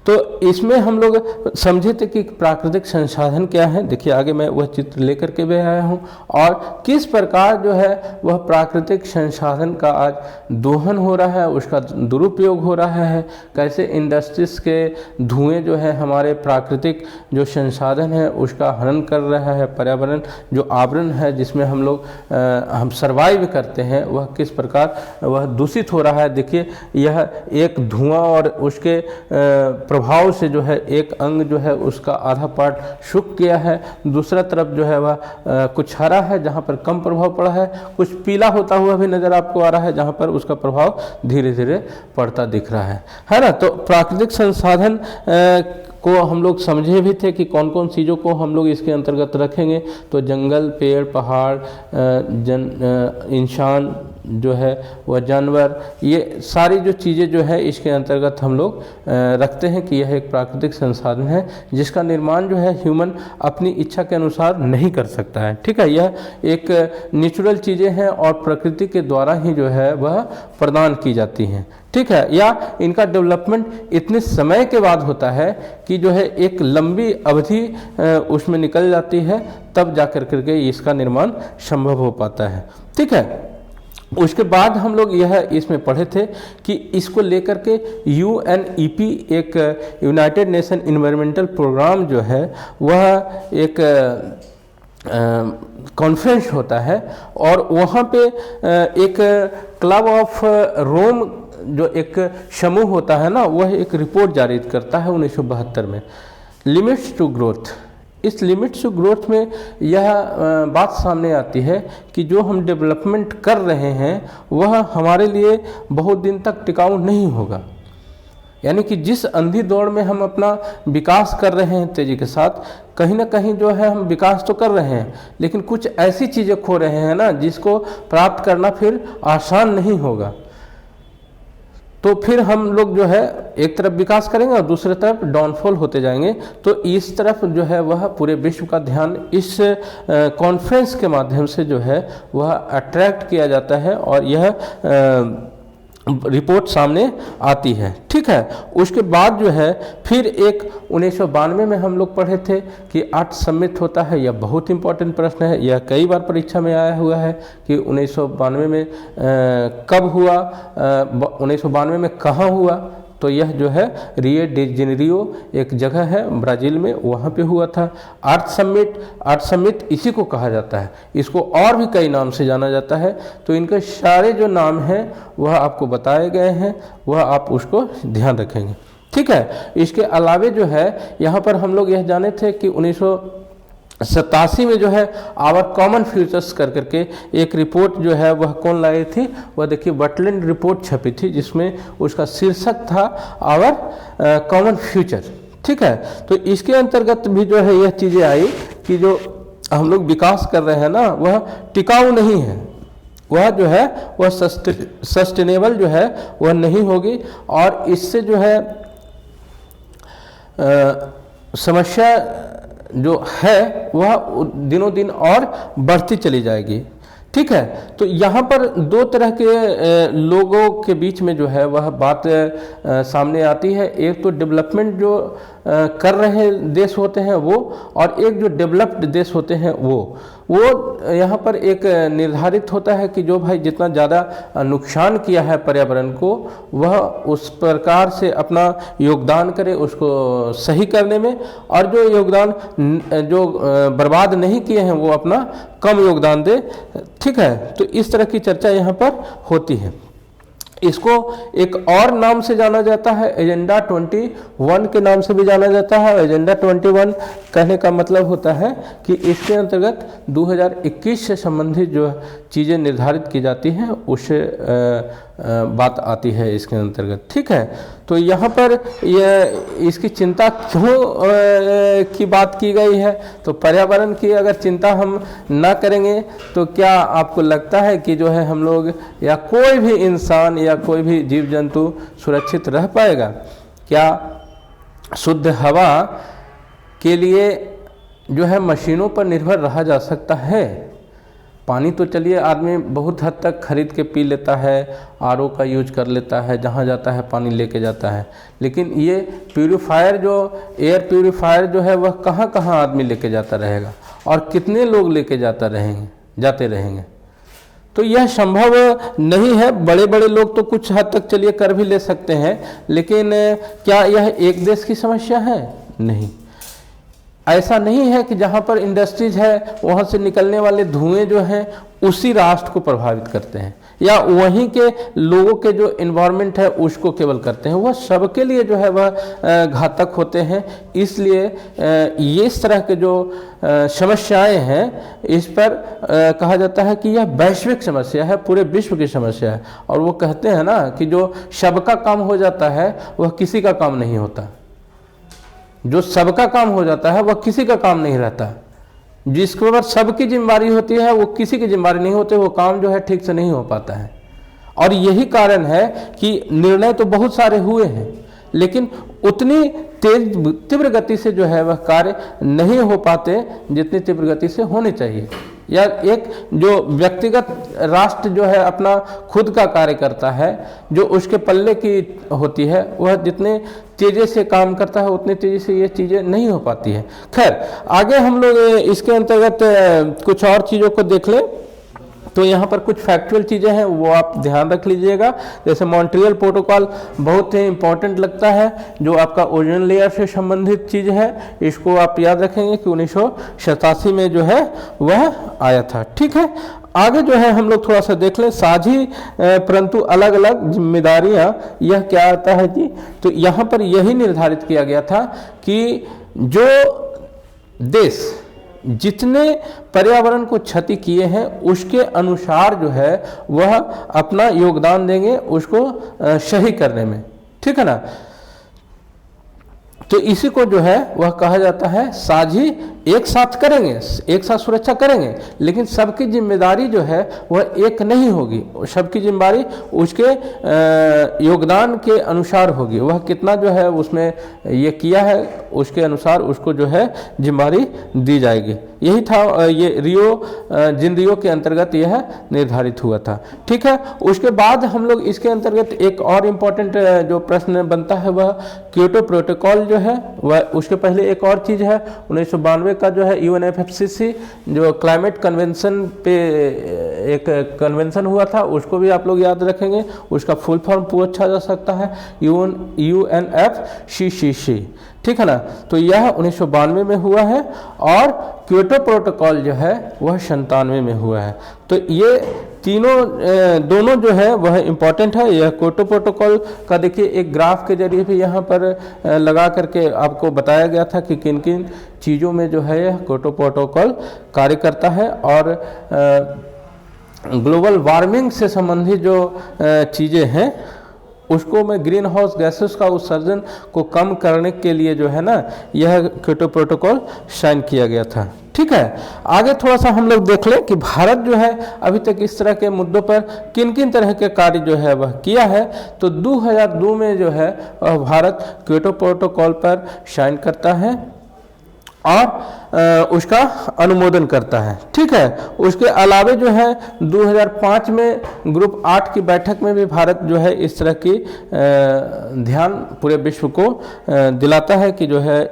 तो इसमें हम लोग समझे थे कि प्राकृतिक संसाधन क्या है। देखिए आगे मैं वह चित्र लेकर के भी आया हूँ और किस प्रकार जो है वह प्राकृतिक संसाधन का आज दोहन हो रहा है, उसका दुरुपयोग हो रहा है, कैसे इंडस्ट्रीज के धुएँ जो है हमारे प्राकृतिक जो संसाधन है उसका हनन कर रहा है। पर्यावरण जो आवरण है जिसमें हम लोग हम सर्वाइव करते हैं वह किस प्रकार वह दूषित हो रहा है। देखिए यह एक धुआं और उसके प्रभाव से जो है एक अंग जो है उसका आधा पार्ट सूख गया है, दूसरा तरफ जो है वह कुछ हरा है जहाँ पर कम प्रभाव पड़ा है, कुछ पीला होता हुआ भी नज़र आपको आ रहा है जहाँ पर उसका प्रभाव धीरे धीरे पड़ता दिख रहा है ना। तो प्राकृतिक संसाधन को हम लोग समझे भी थे कि कौन कौन चीज़ों को हम लोग इसके अंतर्गत रखेंगे। तो जंगल, पेड़, पहाड़, इंसान जो है वह जानवर, ये सारी जो चीज़ें जो है इसके अंतर्गत हम लोग रखते हैं कि यह एक प्राकृतिक संसाधन है जिसका निर्माण जो है ह्यूमन अपनी इच्छा के अनुसार नहीं कर सकता है। ठीक है, यह एक नेचुरल चीज़ें हैं और प्रकृति के द्वारा ही जो है वह प्रदान की जाती हैं। ठीक है, या इनका डेवलपमेंट इतने समय के बाद होता है कि जो है एक लंबी अवधि उसमें निकल जाती है, तब जा कर के इसका निर्माण संभव हो पाता है। ठीक है, उसके बाद हम लोग यह इसमें पढ़े थे कि इसको लेकर के UNEP एक यूनाइटेड नेशन इन्वायरमेंटल प्रोग्राम जो है वह एक कॉन्फ्रेंस होता है और वहाँ पे एक क्लब ऑफ रोम जो एक समूह होता है ना, वह एक रिपोर्ट जारी करता है 1972 में, लिमिट्स टू ग्रोथ। इस लिमिट्स टू ग्रोथ में यह बात सामने आती है कि जो हम डेवलपमेंट कर रहे हैं वह हमारे लिए बहुत दिन तक टिकाऊ नहीं होगा। यानी कि जिस अंधी दौड़ में हम अपना विकास कर रहे हैं तेजी के साथ, कहीं ना कहीं जो है हम विकास तो कर रहे हैं, लेकिन कुछ ऐसी चीज़ें खो रहे हैं ना जिसको प्राप्त करना फिर आसान नहीं होगा। तो फिर हम लोग जो है एक तरफ विकास करेंगे और दूसरी तरफ डाउनफॉल होते जाएंगे। तो इस तरफ जो है वह पूरे विश्व का ध्यान इस कॉन्फ्रेंस के माध्यम से जो है वह अट्रैक्ट किया जाता है और यह रिपोर्ट सामने आती है। ठीक है, उसके बाद जो है फिर एक 1992 में हम लोग पढ़े थे कि आर्ट समिट होता है। यह बहुत इंपॉर्टेंट प्रश्न है, यह कई बार परीक्षा में आया हुआ है कि 1992 में कब हुआ, 1992 में कहाँ हुआ। तो यह जो है रियो डी जेनेरियो एक जगह है ब्राज़ील में, वहाँ पे हुआ था आर्ट समिट इसी को कहा जाता है। इसको और भी कई नाम से जाना जाता है। तो इनके सारे जो नाम हैं वह आपको बताए गए हैं, वह आप उसको ध्यान रखेंगे। ठीक है, इसके अलावे जो है यहाँ पर हम लोग यह जाने थे कि 1987 में जो है आवर कॉमन फ्यूचर्स कर करके एक रिपोर्ट जो है वह कौन लाई थी, वह देखिए बटलैंड रिपोर्ट छपी थी, जिसमें उसका शीर्षक था आवर कॉमन फ्यूचर। ठीक है, तो इसके अंतर्गत भी जो है यह चीज़ें आई कि जो हम लोग विकास कर रहे हैं ना वह टिकाऊ नहीं है, वह जो है वह सस्टेनेबल जो है वह नहीं होगी और इससे जो है समस्या जो है वह दिनों दिन और बढ़ती चली जाएगी। ठीक है, तो यहाँ पर दो तरह के लोगों के बीच में जो है वह बात सामने आती है। एक तो डेवलपमेंट जो कर रहे देश होते हैं वो, और एक जो डेवलप्ड देश होते हैं वो यहाँ पर एक निर्धारित होता है कि जो भाई जितना ज़्यादा नुकसान किया है पर्यावरण को वह उस प्रकार से अपना योगदान करे उसको सही करने में, और जो योगदान जो बर्बाद नहीं किए हैं वो अपना कम योगदान दे। ठीक है, तो इस तरह की चर्चा यहाँ पर होती है। इसको एक और नाम से जाना जाता है, एजेंडा 21 के नाम से भी जाना जाता है। एजेंडा 21 कहने का मतलब होता है कि इसके अंतर्गत 2021 से संबंधित जो चीज़ें निर्धारित की जाती हैं उससे बात आती है इसके अंतर्गत। ठीक है, तो यहाँ पर इसकी चिंता क्यों की बात की गई है, तो पर्यावरण की अगर चिंता हम ना करेंगे तो क्या आपको लगता है कि जो है हम लोग या कोई भी इंसान या कोई भी जीव जंतु सुरक्षित रह पाएगा? क्या शुद्ध हवा के लिए जो है मशीनों पर निर्भर रहा जा सकता है? पानी तो चलिए आदमी बहुत हद तक खरीद के पी लेता है, आरओ का यूज कर लेता है, जहाँ जाता है पानी लेके जाता है, लेकिन ये प्यूरीफायर जो एयर प्यूरीफायर जो है वह कहाँ कहाँ आदमी लेके जाता रहेगा और कितने लोग लेके जाते रहेंगे? तो यह संभव नहीं है। बड़े बड़े लोग तो कुछ हद तक चलिए कर भी ले सकते हैं, लेकिन क्या यह एक देश की समस्या है? नहीं, ऐसा नहीं है कि जहाँ पर इंडस्ट्रीज है वहाँ से निकलने वाले धुएं जो हैं उसी राष्ट्र को प्रभावित करते हैं या वहीं के लोगों के जो इन्वायरमेंट है उसको केवल करते हैं, वह सबके लिए जो है वह घातक होते हैं। इसलिए ये इस तरह के जो समस्याएं हैं इस पर कहा जाता है कि यह वैश्विक समस्या है, पूरे विश्व की समस्या है। और वो कहते हैं ना कि जो सबका काम हो जाता है वह किसी का काम नहीं होता, जो सबका काम हो जाता है वह किसी का काम नहीं रहता। जिसके ऊपर सबकी जिम्मेदारी होती है वो किसी की जिम्मेदारी नहीं होती, वो काम जो है ठीक से नहीं हो पाता है। और यही कारण है कि निर्णय तो बहुत सारे हुए हैं, लेकिन उतनी तीव्र गति से जो है वह कार्य नहीं हो पाते जितनी तीव्र गति से होने चाहिए। या एक जो व्यक्तिगत राष्ट्र जो है अपना खुद का कार्य करता है, जो उसके पल्ले की होती है, वह जितने तेज़ी से काम करता है उतनी तेज़ी से ये चीज़ें नहीं हो पाती है। खैर, आगे हम लोग इसके अंतर्गत कुछ और चीज़ों को देख लें तो यहाँ पर कुछ फैक्चुअल चीज़ें हैं वो आप ध्यान रख लीजिएगा। जैसे मॉन्ट्रियल प्रोटोकॉल बहुत ही इम्पोर्टेंट लगता है, जो आपका ओजोन लेयर से संबंधित चीज़ है, इसको आप याद रखेंगे कि 1987 में जो है वह आया था। ठीक है, आगे जो है हम लोग थोड़ा सा देख लें साझी परंतु अलग अलग जिम्मेदारियां, यह क्या आता है जी? तो यहाँ पर यही निर्धारित किया गया था कि जो देश जितने पर्यावरण को क्षति किए हैं उसके अनुसार जो है वह अपना योगदान देंगे उसको सही करने में, ठीक है ना। तो इसी को जो है वह कहा जाता है साझी, एक साथ करेंगे, एक साथ सुरक्षा करेंगे, लेकिन सबकी जिम्मेदारी जो है वह एक नहीं होगी, सबकी जिम्मेदारी उसके योगदान के अनुसार होगी, वह कितना जो है उसमें ये किया है उसके अनुसार उसको जो है जिम्मेदारी दी जाएगी। यही था ये जिन रियो के अंतर्गत यह निर्धारित हुआ था, ठीक है। उसके बाद हम लोग इसके अंतर्गत एक और इम्पोर्टेंट जो प्रश्न बनता है वह क्योटो प्रोटोकॉल जो है वह, उसके पहले एक और चीज़ है 1992 का जो है UNFCCC जो क्लाइमेट कन्वेंशन पे एक कन्वेंशन हुआ था, उसको भी आप लोग याद रखेंगे, उसका फुल फॉर्म पूछा जा सकता है UNFCCC, ठीक है ना। तो यह 1992 में हुआ है और क्योटो प्रोटोकॉल जो है वह 97 में हुआ है। तो ये दोनों जो है वह इम्पॉर्टेंट है। यह क्योटो प्रोटोकॉल का देखिए एक ग्राफ के जरिए भी यहाँ पर लगा करके आपको बताया गया था कि किन किन चीज़ों में जो है यह क्योटो प्रोटोकॉल कार्य करता है, और ग्लोबल वार्मिंग से संबंधित जो चीज़ें हैं उसको में ग्रीन हाउस गैसेस का उत्सर्जन को कम करने के लिए जो है ना यह क्योटो प्रोटोकॉल साइन किया गया था, ठीक है। आगे थोड़ा सा हम लोग देख लें कि भारत जो है अभी तक इस तरह के मुद्दों पर किन किन तरह के कार्य जो है वह किया है। तो 2002 में जो है भारत क्योटो प्रोटोकॉल पर साइन करता है और उसका अनुमोदन करता है, ठीक है। उसके अलावे जो है 2005 में ग्रुप 8 की बैठक में भी भारत जो है इस तरह की ध्यान पूरे विश्व को दिलाता है कि जो है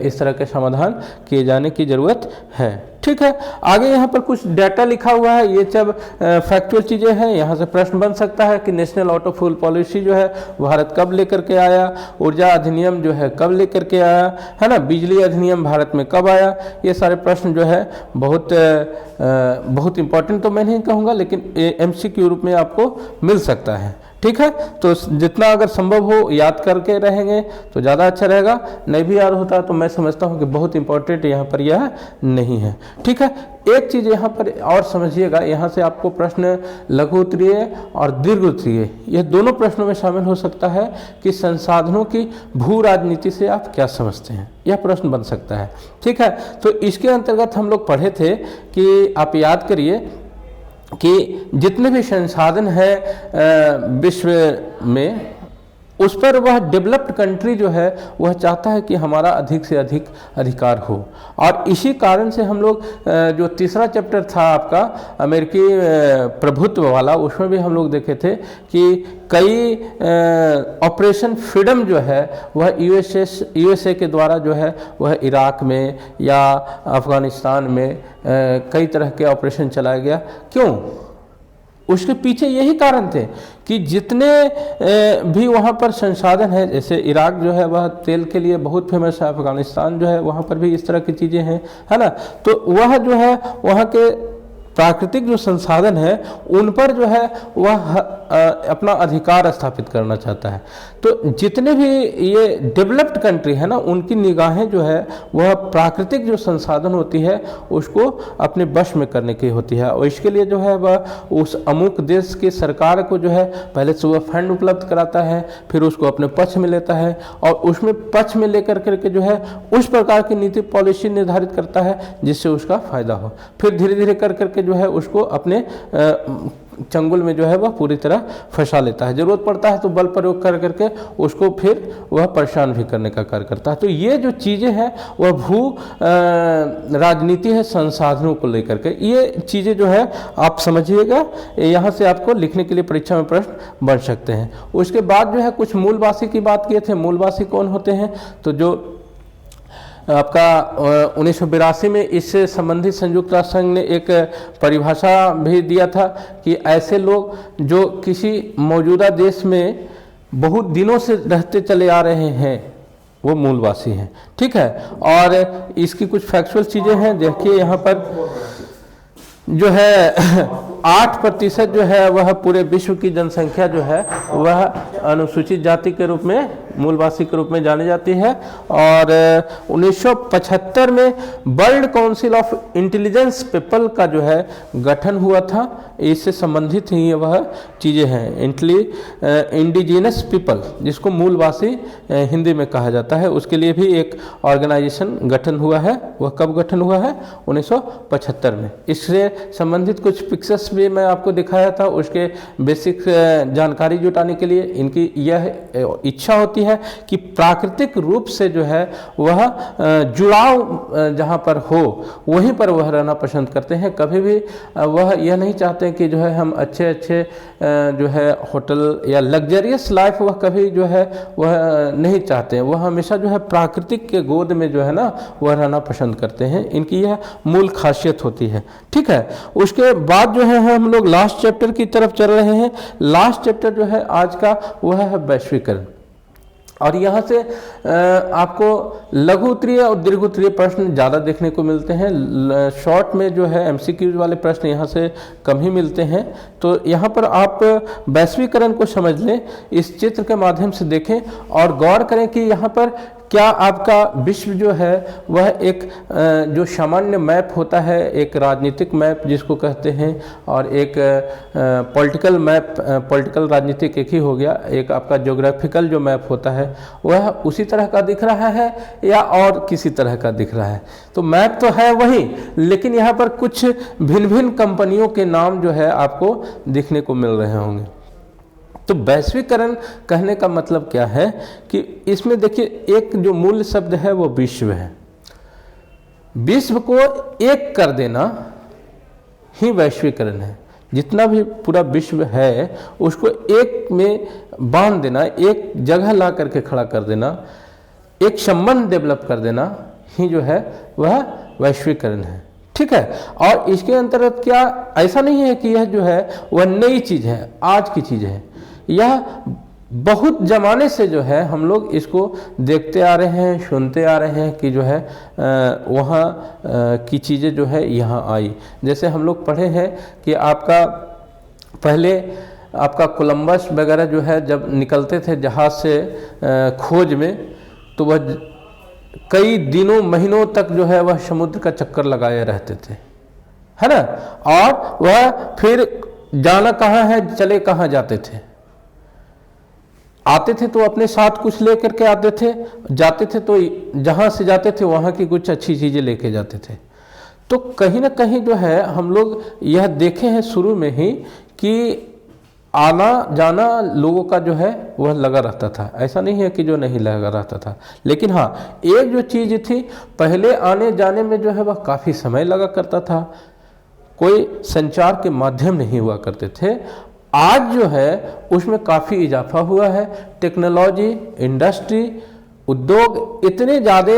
इस तरह के समाधान किए जाने की ज़रूरत है, ठीक है। आगे यहाँ पर कुछ डाटा लिखा हुआ है, ये सब फैक्चुअल चीज़ें हैं। यहाँ से प्रश्न बन सकता है कि नेशनल ऑटो फ्यूल पॉलिसी जो है भारत कब लेकर के आया, ऊर्जा अधिनियम जो है कब लेकर के आया, है ना, बिजली अधिनियम भारत में कब आया। ये सारे प्रश्न जो है बहुत इंपॉर्टेंट तो मैं नहीं कहूँगा, लेकिन MCQ रूप में आपको मिल सकता है, ठीक है। तो जितना अगर संभव हो याद करके रहेंगे तो ज़्यादा अच्छा रहेगा, नहीं भी याद होता तो मैं समझता हूँ कि बहुत इंपॉर्टेंट यहाँ पर यह नहीं है, ठीक है। एक चीज़ यहाँ पर और समझिएगा, यहाँ से आपको प्रश्न लघु उत्तरीय और दीर्घ उत्तरीय यह दोनों प्रश्नों में शामिल हो सकता है कि संसाधनों की भू राजनीति से आप क्या समझते हैं, यह प्रश्न बन सकता है, ठीक है। तो इसके अंतर्गत हम लोग पढ़े थे कि आप याद करिए कि जितने भी संसाधन हैं विश्व में उस पर वह डेवलप्ड कंट्री जो है वह चाहता है कि हमारा अधिक से अधिक अधिकार हो, और इसी कारण से हम लोग जो तीसरा चैप्टर था आपका अमेरिकी प्रभुत्व वाला, उसमें भी हम लोग देखे थे कि कई ऑपरेशन फ्रीडम जो है वह यूएसए के द्वारा जो है वह इराक में या अफगानिस्तान में कई तरह के ऑपरेशन चलाया गया। क्यों? उसके पीछे यही कारण थे कि जितने भी वहाँ पर संसाधन है, जैसे इराक जो है वह तेल के लिए बहुत फेमस है, अफगानिस्तान जो है वहाँ पर भी इस तरह की चीज़ें हैं, है ना। तो वह जो है वहाँ के प्राकृतिक जो संसाधन है उन पर जो है वह अपना अधिकार स्थापित करना चाहता है। तो जितने भी ये डेवलप्ड कंट्री है ना उनकी निगाहें जो है वह प्राकृतिक जो संसाधन होती है उसको अपने वश में करने की होती है, और इसके लिए जो है वह उस अमुक देश की सरकार को जो है पहले से वह फंड उपलब्ध कराता है, फिर उसको अपने पक्ष में लेता है और उसमें पक्ष में लेकर करके जो है उस प्रकार की नीति पॉलिसी निर्धारित करता है जिससे उसका फायदा हो, फिर धीरे धीरे कर करके जो है उसको अपने चंगुल में जो है वह पूरी तरह फंसा लेता है। जरूरत पड़ता है तो बल प्रयोग कर करके उसको फिर वह परेशान भी करने का कार्य करता है। तो ये जो चीज़ें हैं वह भू राजनीति है संसाधनों को लेकर के, ये चीज़ें जो है आप समझिएगा, यहाँ से आपको लिखने के लिए परीक्षा में प्रश्न बन सकते हैं। उसके बाद जो है कुछ मूलवासी की बात किए थे। मूलवासी कौन होते हैं? तो जो आपका 1982 में इससे संबंधित संयुक्त राष्ट्र संघ ने एक परिभाषा भी दिया था कि ऐसे लोग जो किसी मौजूदा देश में बहुत दिनों से रहते चले आ रहे हैं वो मूलवासी हैं, ठीक है। और इसकी कुछ फैक्चुअल चीज़ें हैं, देखिए यहाँ पर जो है 8% जो है वह पूरे विश्व की जनसंख्या जो है वह अनुसूचित जाति के रूप में मूलवासी के रूप में जानी जाती है। और 1975 में world council of intelligence people का जो है गठन हुआ था। इससे संबंधित ही वह चीज़ें हैं, इंडिजिनस पीपल, जिसको मूलवासी हिंदी में कहा जाता है, उसके लिए भी एक ऑर्गेनाइजेशन गठन हुआ है। वह कब गठन हुआ है? 1975 में। इससे संबंधित कुछ पिक्चर्स भी मैं आपको दिखाया था। उसके बेसिक जानकारी जुटाने के लिए इनकी यह इच्छा होती है कि प्राकृतिक रूप से जो है वह जुड़ाव जहाँ पर हो वहीं पर वह रहना पसंद करते हैं। कभी भी वह यह नहीं चाहते कि जो है हम अच्छे अच्छे जो है होटल या लग्जरियस लाइफ वह कभी जो है वह नहीं चाहते हैं। वह हमेशा जो है प्राकृतिक के गोद में जो है ना वह रहना पसंद करते हैं। इनकी यह मूल खासियत होती है। ठीक है, उसके बाद जो है हम लोग लास्ट चैप्टर की तरफ चल रहे हैं। लास्ट चैप्टर जो है आज का वह है वैश्वीकरण। और यहाँ से आपको लघु उत्तरीय और दीर्घ उत्तरीय प्रश्न ज़्यादा देखने को मिलते हैं। शॉर्ट में जो है एमसीक्यूज वाले प्रश्न यहाँ से कम ही मिलते हैं। तो यहाँ पर आप वैश्वीकरण को समझ लें, इस चित्र के माध्यम से देखें और गौर करें कि यहाँ पर क्या आपका विश्व जो है वह एक जो सामान्य मैप होता है, एक राजनीतिक मैप जिसको कहते हैं, और एक पॉलिटिकल मैप, पॉलिटिकल राजनीतिक एक ही हो गया, एक आपका ज्योग्राफिकल जो मैप होता है वह उसी तरह का दिख रहा है या और किसी तरह का दिख रहा है? तो मैप तो है वही, लेकिन यहाँ पर कुछ भिन्न भिन्न कंपनियों के नाम जो है आपको दिखने को मिल रहे होंगे। तो वैश्वीकरण कहने का मतलब क्या है कि इसमें देखिए एक जो मूल शब्द है वो विश्व है। विश्व को एक कर देना ही वैश्वीकरण है। जितना भी पूरा विश्व है उसको एक में बांध देना, एक जगह ला करके खड़ा कर देना, एक संबंध डेवलप कर देना ही जो है वह वैश्वीकरण है। ठीक है, और इसके अंतर्गत क्या ऐसा नहीं है कि यह जो है वह नई चीज़ है, आज की चीज़ है। यह बहुत ज़माने से जो है हम लोग इसको देखते आ रहे हैं, सुनते आ रहे हैं कि जो है वहाँ की चीज़ें जो है यहाँ आई। जैसे हम लोग पढ़े हैं कि आपका पहले आपका कोलंबस वगैरह जो है जब निकलते थे जहाज़ से खोज में, तो वह कई दिनों महीनों तक जो है वह समुद्र का चक्कर लगाए रहते थे, है ना। और वह फिर जाना कहाँ है, चले कहाँ जाते थे, आते थे तो अपने साथ कुछ लेकर के आते थे, जाते थे तो जहाँ से जाते थे वहाँ की कुछ अच्छी चीज़ें लेके जाते थे। तो कहीं ना कहीं जो है हम लोग यह देखे हैं शुरू में ही कि आना जाना लोगों का जो है वह लगा रहता था। ऐसा नहीं है कि जो नहीं लगा रहता था, लेकिन हाँ एक जो चीज़ थी, पहले आने जाने में जो है वह काफ़ी समय लगा करता था, कोई संचार के माध्यम नहीं हुआ करते थे। आज जो है उसमें काफ़ी इजाफा हुआ है। टेक्नोलॉजी, इंडस्ट्री, उद्योग इतने ज़्यादा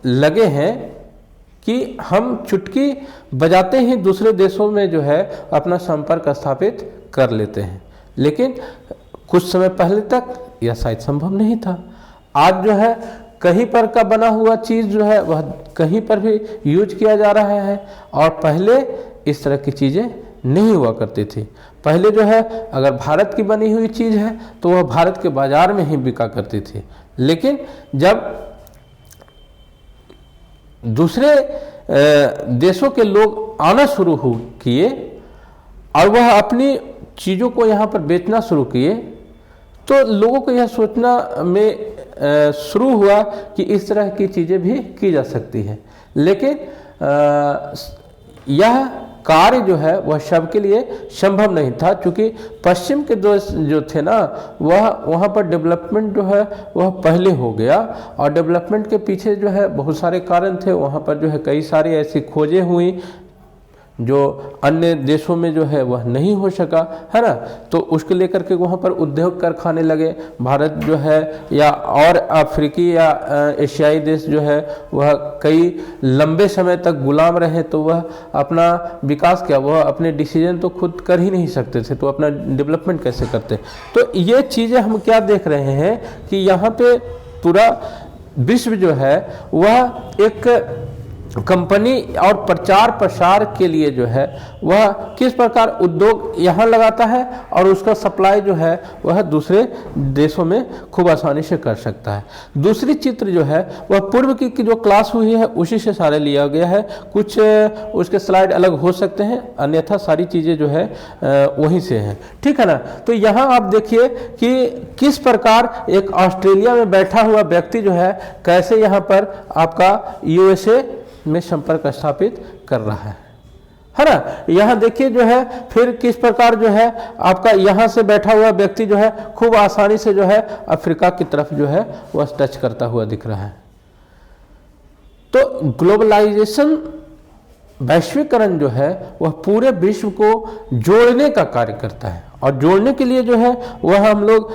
लगे हैं कि हम चुटकी बजाते ही दूसरे देशों में जो है अपना संपर्क स्थापित कर लेते हैं। लेकिन कुछ समय पहले तक यह शायद संभव नहीं था। आज जो है कहीं पर का बना हुआ चीज़ जो है वह कहीं पर भी यूज किया जा रहा है, और पहले इस तरह की चीज़ें नहीं हुआ करती थी। पहले जो है अगर भारत की बनी हुई चीज़ है तो वह भारत के बाज़ार में ही बिका करती थी। लेकिन जब दूसरे देशों के लोग आना शुरू किए और वह अपनी चीज़ों को यहाँ पर बेचना शुरू किए, तो लोगों को यह सोचना में शुरू हुआ कि इस तरह की चीज़ें भी की जा सकती हैं। लेकिन यह कार्य जो है वह सबके लिए संभव नहीं था, क्योंकि पश्चिम के देश जो थे ना वह वहाँ पर डेवलपमेंट जो है वह पहले हो गया, और डेवलपमेंट के पीछे जो है बहुत सारे कारण थे। वहाँ पर जो है कई सारी ऐसी खोजें हुई जो अन्य देशों में जो है वह नहीं हो सका, है ना। तो उसको लेकर के वहाँ पर उद्योग कारखाने लगे। भारत जो है या और अफ्रीकी या एशियाई देश जो है वह कई लंबे समय तक गुलाम रहे, तो वह अपना विकास क्या, वह अपने डिसीजन तो खुद कर ही नहीं सकते थे, तो अपना डेवलपमेंट कैसे करते। तो ये चीज़ें हम क्या देख रहे हैं कि यहाँ पे पूरा विश्व जो है वह एक कंपनी और प्रचार प्रसार के लिए जो है वह किस प्रकार उद्योग यहाँ लगाता है और उसका सप्लाई जो है वह दूसरे देशों में खूब आसानी से कर सकता है। दूसरी चित्र जो है वह पूर्व की जो क्लास हुई है उसी से सारे लिया गया है, कुछ उसके स्लाइड अलग हो सकते हैं, अन्यथा सारी चीज़ें जो है वहीं से हैं, ठीक है ना। तो यहाँ आप देखिए कि किस प्रकार एक ऑस्ट्रेलिया में बैठा हुआ व्यक्ति जो है कैसे यहाँ पर आपका यूएसए में संपर्क स्थापित कर रहा है ना। यहाँ देखिए जो है फिर किस प्रकार जो है आपका यहाँ से बैठा हुआ व्यक्ति जो है खूब आसानी से जो है अफ्रीका की तरफ जो है वह टच करता हुआ दिख रहा है। तो ग्लोबलाइजेशन, वैश्वीकरण जो है वह पूरे विश्व को जोड़ने का कार्य करता है और जोड़ने के लिए जो है वह हम लोग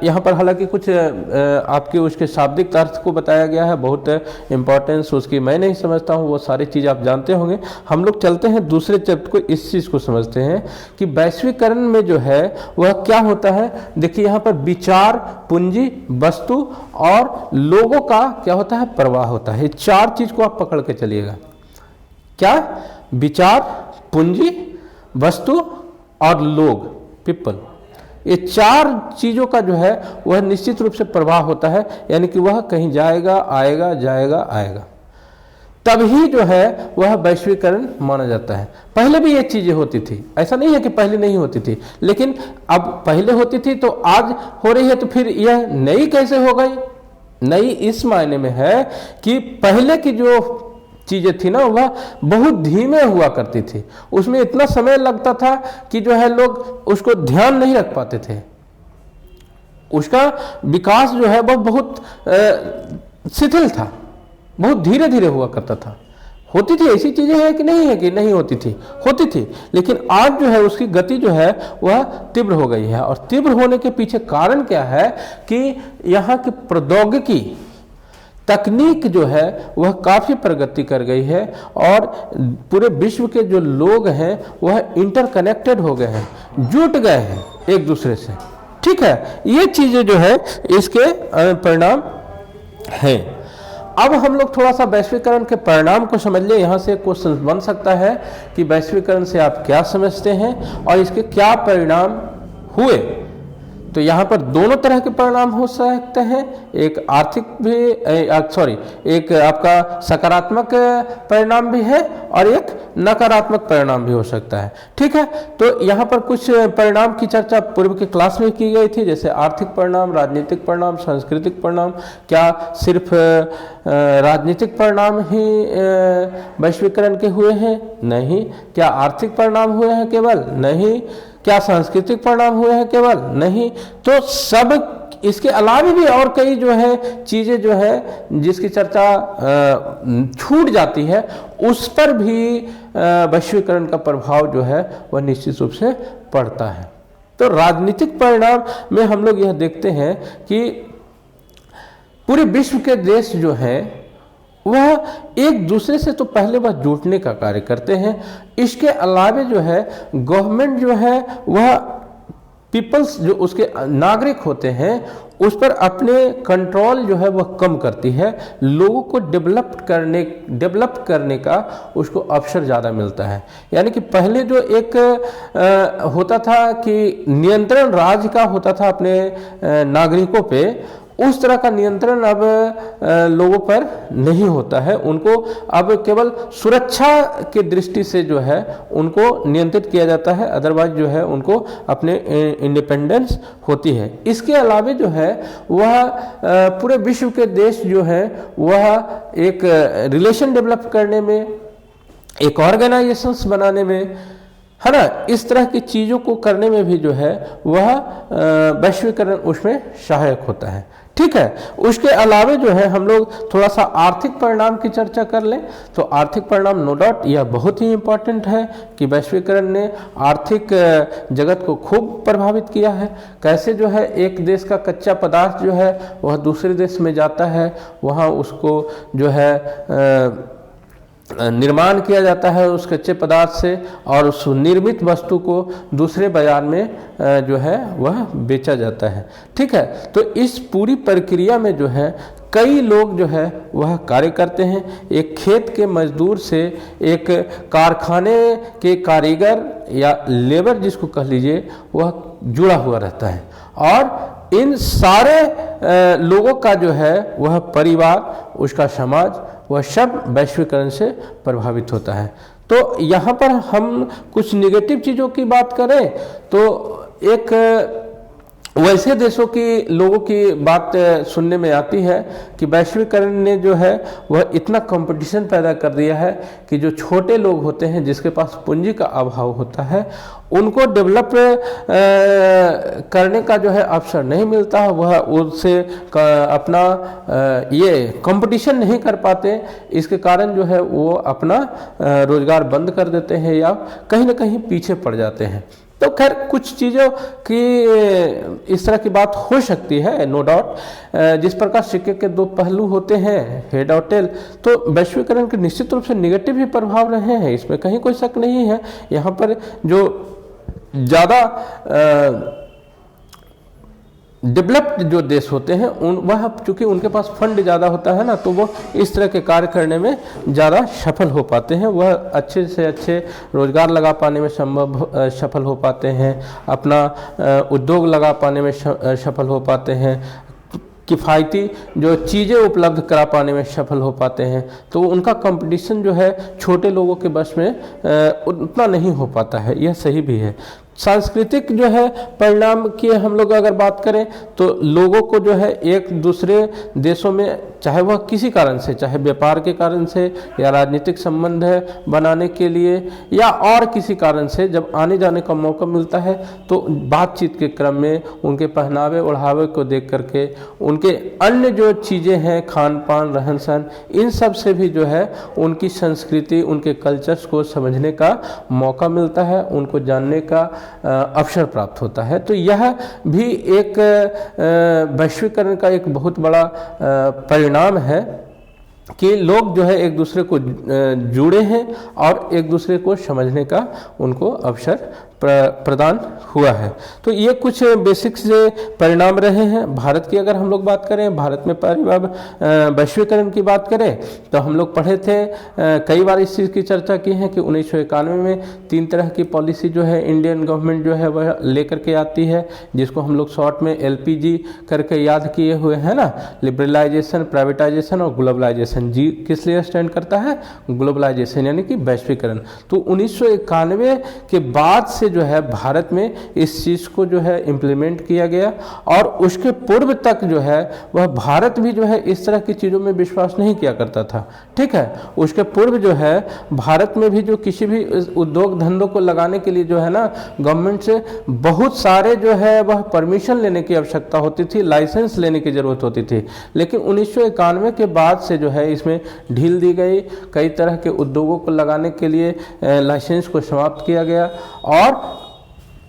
यहाँ पर हालांकि कुछ आपके उसके शाब्दिक अर्थ को बताया गया है, बहुत इंपॉर्टेंस उसकी मैं नहीं समझता हूँ, वो सारी चीज़ आप जानते होंगे। हम लोग चलते हैं दूसरे चैप्टर को, इस चीज़ को समझते हैं कि वैश्वीकरण में जो है वह क्या होता है। देखिए यहाँ पर विचार, पूंजी, वस्तु और लोगों का क्या होता है, प्रवाह होता है। ये चार चीज़ को आप पकड़ के चलिएगा, क्या, विचार, पूंजी, वस्तु और लोग, पीपल, ये चार चीजों का जो है वह निश्चित रूप से प्रवाह होता है, यानी कि वह कहीं जाएगा आएगा जाएगा आएगा, तभी जो है वह वैश्वीकरण माना जाता है। पहले भी ये चीजें होती थी, ऐसा नहीं है कि पहले नहीं होती थी, लेकिन अब पहले होती थी तो आज हो रही है, तो फिर यह नई कैसे हो गई। नई इस मायने में है कि पहले की जो चीजें थी ना वह बहुत धीमे हुआ करती थी, उसमें इतना समय लगता था कि जो है लोग उसको ध्यान नहीं रख पाते थे, उसका विकास जो है वह बहुत शिथिल था, बहुत धीरे धीरे हुआ करता था। होती थी ऐसी चीजें हैं कि नहीं है कि नहीं होती थी, होती थी, लेकिन आज जो है उसकी गति जो है वह तीव्र हो गई है। और तीव्र होने के पीछे कारण क्या है कि यहाँ की प्रौद्योगिकी, तकनीक जो है वह काफ़ी प्रगति कर गई है और पूरे विश्व के जो लोग हैं वह इंटरकनेक्टेड हो गए हैं, जुट गए हैं एक दूसरे से, ठीक है। ये चीज़ें जो है इसके परिणाम हैं। अब हम लोग थोड़ा सा वैश्वीकरण के परिणाम को समझ ले। यहाँ से क्वेश्चन बन सकता है कि वैश्वीकरण से आप क्या समझते हैं और इसके क्या परिणाम हुए। तो यहाँ पर दोनों तरह के परिणाम हो सकते हैं, एक आर्थिक भी एक आपका सकारात्मक परिणाम भी है और एक नकारात्मक परिणाम भी हो सकता है, ठीक है। तो यहाँ पर कुछ परिणाम की चर्चा पूर्व की क्लास में की गई थी, जैसे आर्थिक परिणाम, राजनीतिक परिणाम, सांस्कृतिक परिणाम। क्या सिर्फ राजनीतिक परिणाम ही वैश्वीकरण के हुए हैं? नहीं। क्या आर्थिक परिणाम हुए हैं केवल? नहीं। क्या सांस्कृतिक परिणाम हुए हैं केवल? नहीं। तो सब इसके अलावा भी और कई जो है चीजें जो है जिसकी चर्चा छूट जाती है, उस पर भी वैश्वीकरण का प्रभाव जो है वह निश्चित रूप से पड़ता है। तो राजनीतिक परिणाम में हम लोग यह देखते हैं कि पूरे विश्व के देश जो हैं वह एक दूसरे से तो पहले वह जुटने का कार्य करते हैं। इसके अलावा जो है गवर्नमेंट जो है वह पीपल्स जो उसके नागरिक होते हैं उस पर अपने कंट्रोल जो है वह कम करती है, लोगों को डेवलप करने का उसको अवसर ज़्यादा मिलता है। यानी कि पहले जो एक होता था कि नियंत्रण राज्य का होता था अपने नागरिकों पे, उस तरह का नियंत्रण अब लोगों पर नहीं होता है। उनको अब केवल सुरक्षा की दृष्टि से जो है उनको नियंत्रित किया जाता है, अदरवाइज जो है उनको अपने इंडिपेंडेंस होती है। इसके अलावा जो है वह पूरे विश्व के देश जो है वह एक रिलेशन डेवलप करने में, एक ऑर्गेनाइजेशंस बनाने में, है ना, इस तरह की चीज़ों को करने में भी जो है वह वैश्वीकरण उसमें सहायक होता है, ठीक है। उसके अलावा जो है हम लोग थोड़ा सा आर्थिक परिणाम की चर्चा कर लें। तो आर्थिक परिणाम नो डाउट यह बहुत ही इम्पोर्टेंट है कि वैश्वीकरण ने आर्थिक जगत को खूब प्रभावित किया है। कैसे जो है एक देश का कच्चा पदार्थ जो है वह दूसरे देश में जाता है, वहाँ उसको जो है निर्माण किया जाता है उस कच्चे पदार्थ से, और उस निर्मित वस्तु को दूसरे बाजार में जो है वह बेचा जाता है, ठीक है। तो इस पूरी प्रक्रिया में जो है कई लोग जो है वह कार्य करते हैं। एक खेत के मजदूर से एक कारखाने के कारीगर या लेबर जिसको कह लीजिए, वह जुड़ा हुआ रहता है। और इन सारे लोगों का जो है वह परिवार, उसका समाज, वह सब वैश्वीकरण से प्रभावित होता है। तो यहाँ पर हम कुछ नेगेटिव चीज़ों की बात करें तो एक वैसे देशों की लोगों की बात सुनने में आती है कि वैश्वीकरण ने जो है वह इतना कंपटीशन पैदा कर दिया है कि जो छोटे लोग होते हैं, जिसके पास पूंजी का अभाव होता है, उनको डेवलप करने का जो है अवसर नहीं मिलता। वह उससे अपना ये कंपटीशन नहीं कर पाते। इसके कारण जो है वो अपना रोजगार बंद कर देते हैं या कहीं ना कहीं पीछे पड़ जाते हैं। तो खैर कुछ चीज़ों की इस तरह की बात हो सकती है, नो डाउट। जिस प्रकार सिक्के के दो पहलू होते हैं, हेड और टेल, तो वैश्वीकरण के निश्चित रूप से निगेटिव भी प्रभाव रहे हैं, इसमें कहीं कोई शक नहीं है। यहाँ पर जो ज़्यादा डेवलप्ड जो देश होते हैं वह चूँकि उनके पास फंड ज़्यादा होता है ना, तो वो इस तरह के कार्य करने में ज़्यादा सफल हो पाते हैं। वह अच्छे से अच्छे रोजगार लगा पाने में सफल हो पाते हैं, अपना उद्योग लगा पाने में सफल हो पाते हैं, किफ़ायती जो चीज़ें उपलब्ध करा पाने में सफल हो पाते हैं। तो उनका कंपटीशन जो है छोटे लोगों के बस में उतना नहीं हो पाता है, यह सही भी है। सांस्कृतिक जो है परिणाम की हम लोग अगर बात करें तो लोगों को जो है एक दूसरे देशों में, चाहे वह किसी कारण से, चाहे व्यापार के कारण से या राजनीतिक संबंध है बनाने के लिए या और किसी कारण से, जब आने जाने का मौका मिलता है तो बातचीत के क्रम में उनके पहनावे ओढ़ावे को देख करके, उनके अन्य जो चीज़ें हैं, खान पान, रहन सहन, इन सब से भी जो है उनकी संस्कृति, उनके कल्चर्स को समझने का मौका मिलता है, उनको जानने का अवसर प्राप्त होता है। तो यह भी एक वैश्वीकरण का एक बहुत बड़ा परिणाम है कि लोग जो है एक दूसरे को जुड़े हैं और एक दूसरे को समझने का उनको अवसर प्रदान हुआ है। तो ये कुछ बेसिक्स परिणाम रहे हैं। भारत की अगर हम लोग बात करें, भारत में वैश्वीकरण की बात करें तो हम लोग पढ़े थे, कई बार इस चीज़ की चर्चा की है कि 1991 में 3 तरह की पॉलिसी जो है इंडियन गवर्नमेंट जो है वह लेकर के आती है, जिसको हम लोग शॉर्ट में LPG करके याद किए हुए हैं ना, लिबरलाइजेशन, प्राइवेटाइजेशन और ग्लोबलाइजेशन। जी किस लिए स्टैंड करता है? ग्लोबलाइजेशन यानी कि वैश्वीकरण। तो 1991 के बाद से जो है भारत में इस चीज़ को जो है इम्प्लीमेंट किया गया, और उसके पूर्व तक जो है वह भारत भी जो है इस तरह की चीज़ों में विश्वास नहीं किया करता था। ठीक है, उसके पूर्व जो है भारत में भी जो किसी भी उद्योग धंधों को लगाने के लिए जो है ना, गवर्नमेंट से बहुत सारे जो है वह परमिशन लेने की आवश्यकता होती थी, लाइसेंस लेने की ज़रूरत होती थी। लेकिन 1991 के बाद से जो है इसमें ढील दी गई, कई तरह के उद्योगों को लगाने के लिए लाइसेंस को समाप्त किया गया, और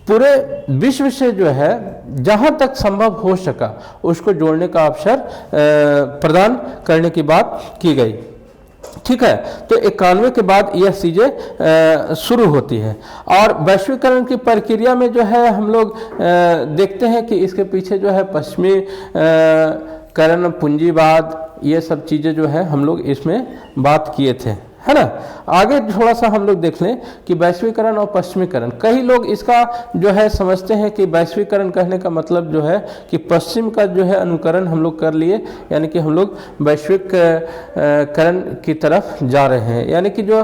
पूरे विश्व से जो है जहां तक संभव हो सका उसको जोड़ने का अवसर प्रदान करने की बात की गई। ठीक है, तो 91 के बाद यह चीज़ें शुरू होती है। और वैश्वीकरण की प्रक्रिया में जो है हम लोग देखते हैं कि इसके पीछे जो है पश्चिमी करण, पूंजीवाद, ये सब चीज़ें जो है हम लोग इसमें बात किए थे, है ना। आगे थोड़ा सा हम लोग देख लें कि वैश्वीकरण और पश्चिमीकरण। कई लोग इसका जो है समझते हैं कि वैश्वीकरण कहने का मतलब जो है कि पश्चिम का जो है अनुकरण हम लोग कर लिए, यानी कि हम लोग वैश्वीकरण की तरफ जा रहे हैं, यानी कि जो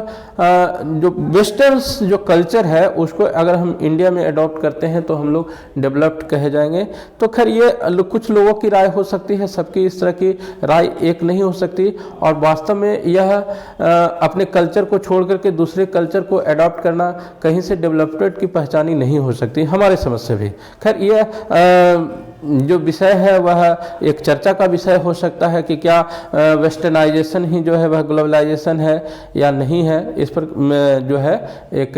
वेस्टर्न जो कल्चर है उसको अगर हम इंडिया में अडॉप्ट करते हैं तो हम लोग डेवलप्ड कहे जाएंगे। तो खैर ये कुछ लोगों की राय हो सकती है, सबकी इस तरह की राय एक नहीं हो सकती, और वास्तव में यह अपने कल्चर को छोड़ करके दूसरे कल्चर को अडॉप्ट करना कहीं से डेवलपमेंट की पहचानी नहीं हो सकती हमारे समझ से भी। खैर यह जो विषय है वह एक चर्चा का विषय हो सकता है कि क्या वेस्टर्नाइजेशन ही जो है वह ग्लोबलाइजेशन है या नहीं है। इस पर जो है एक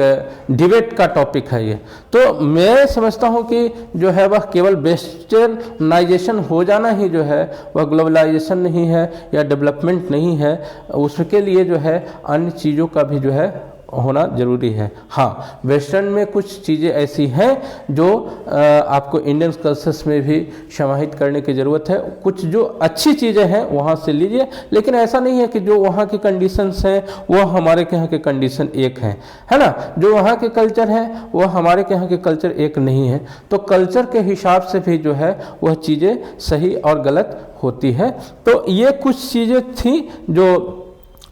डिबेट का टॉपिक है ये। तो मैं समझता हूँ कि जो है वह केवल वेस्टर्नाइजेशन हो जाना ही जो है वह ग्लोबलाइजेशन नहीं है या डेवलपमेंट नहीं है, उसके लिए जो है अन्य चीज़ों का भी जो है होना ज़रूरी है। हाँ, वेस्टर्न में कुछ चीज़ें ऐसी हैं जो आपको इंडियन कल्चर्स में भी समाहित करने की ज़रूरत है। कुछ जो अच्छी चीज़ें हैं वहाँ से लीजिए, लेकिन ऐसा नहीं है कि जो वहाँ की कंडीशंस हैं वो हमारे के यहाँ के कंडीशन एक हैं, है ना। जो वहाँ के कल्चर है वो हमारे के यहाँ के कल्चर एक नहीं है। तो कल्चर के हिसाब से भी जो है वह चीज़ें सही और गलत होती है। तो ये कुछ चीज़ें थी जो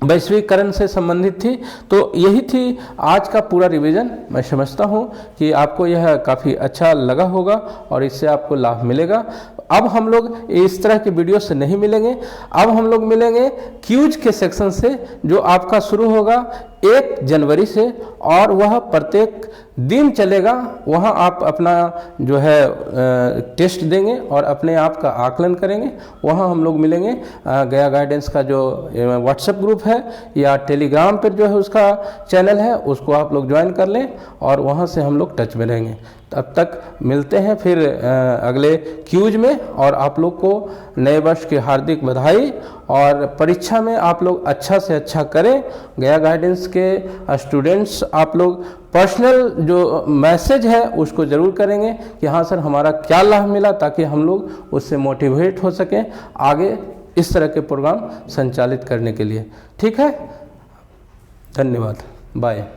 वैश्वीकरण से संबंधित थी। तो यही थी आज का पूरा रिवीजन। मैं समझता हूँ कि आपको यह काफ़ी अच्छा लगा होगा और इससे आपको लाभ मिलेगा। अब हम लोग इस तरह के वीडियो से नहीं मिलेंगे, अब हम लोग मिलेंगे क्यूज के सेक्शन से, जो आपका शुरू होगा 1 जनवरी से और वह प्रत्येक दिन चलेगा। वहाँ आप अपना जो है टेस्ट देंगे और अपने आप का आकलन करेंगे। वहाँ हम लोग मिलेंगे। गया गाइडेंस का जो व्हाट्सएप ग्रुप है या टेलीग्राम पर जो है उसका चैनल है, उसको आप लोग ज्वाइन कर लें और वहाँ से हम लोग टच में रहेंगे। तब तक मिलते हैं फिर अगले क्यूज में। और आप लोग को नए वर्ष की हार्दिक बधाई और परीक्षा में आप लोग अच्छा से अच्छा करें। गया गाइडेंस के स्टूडेंट्स आप लोग पर्सनल जो मैसेज है उसको ज़रूर करेंगे कि हाँ सर हमारा क्या लाभ मिला, ताकि हम लोग उससे मोटिवेट हो सकें आगे इस तरह के प्रोग्राम संचालित करने के लिए। ठीक है, धन्यवाद, बाय।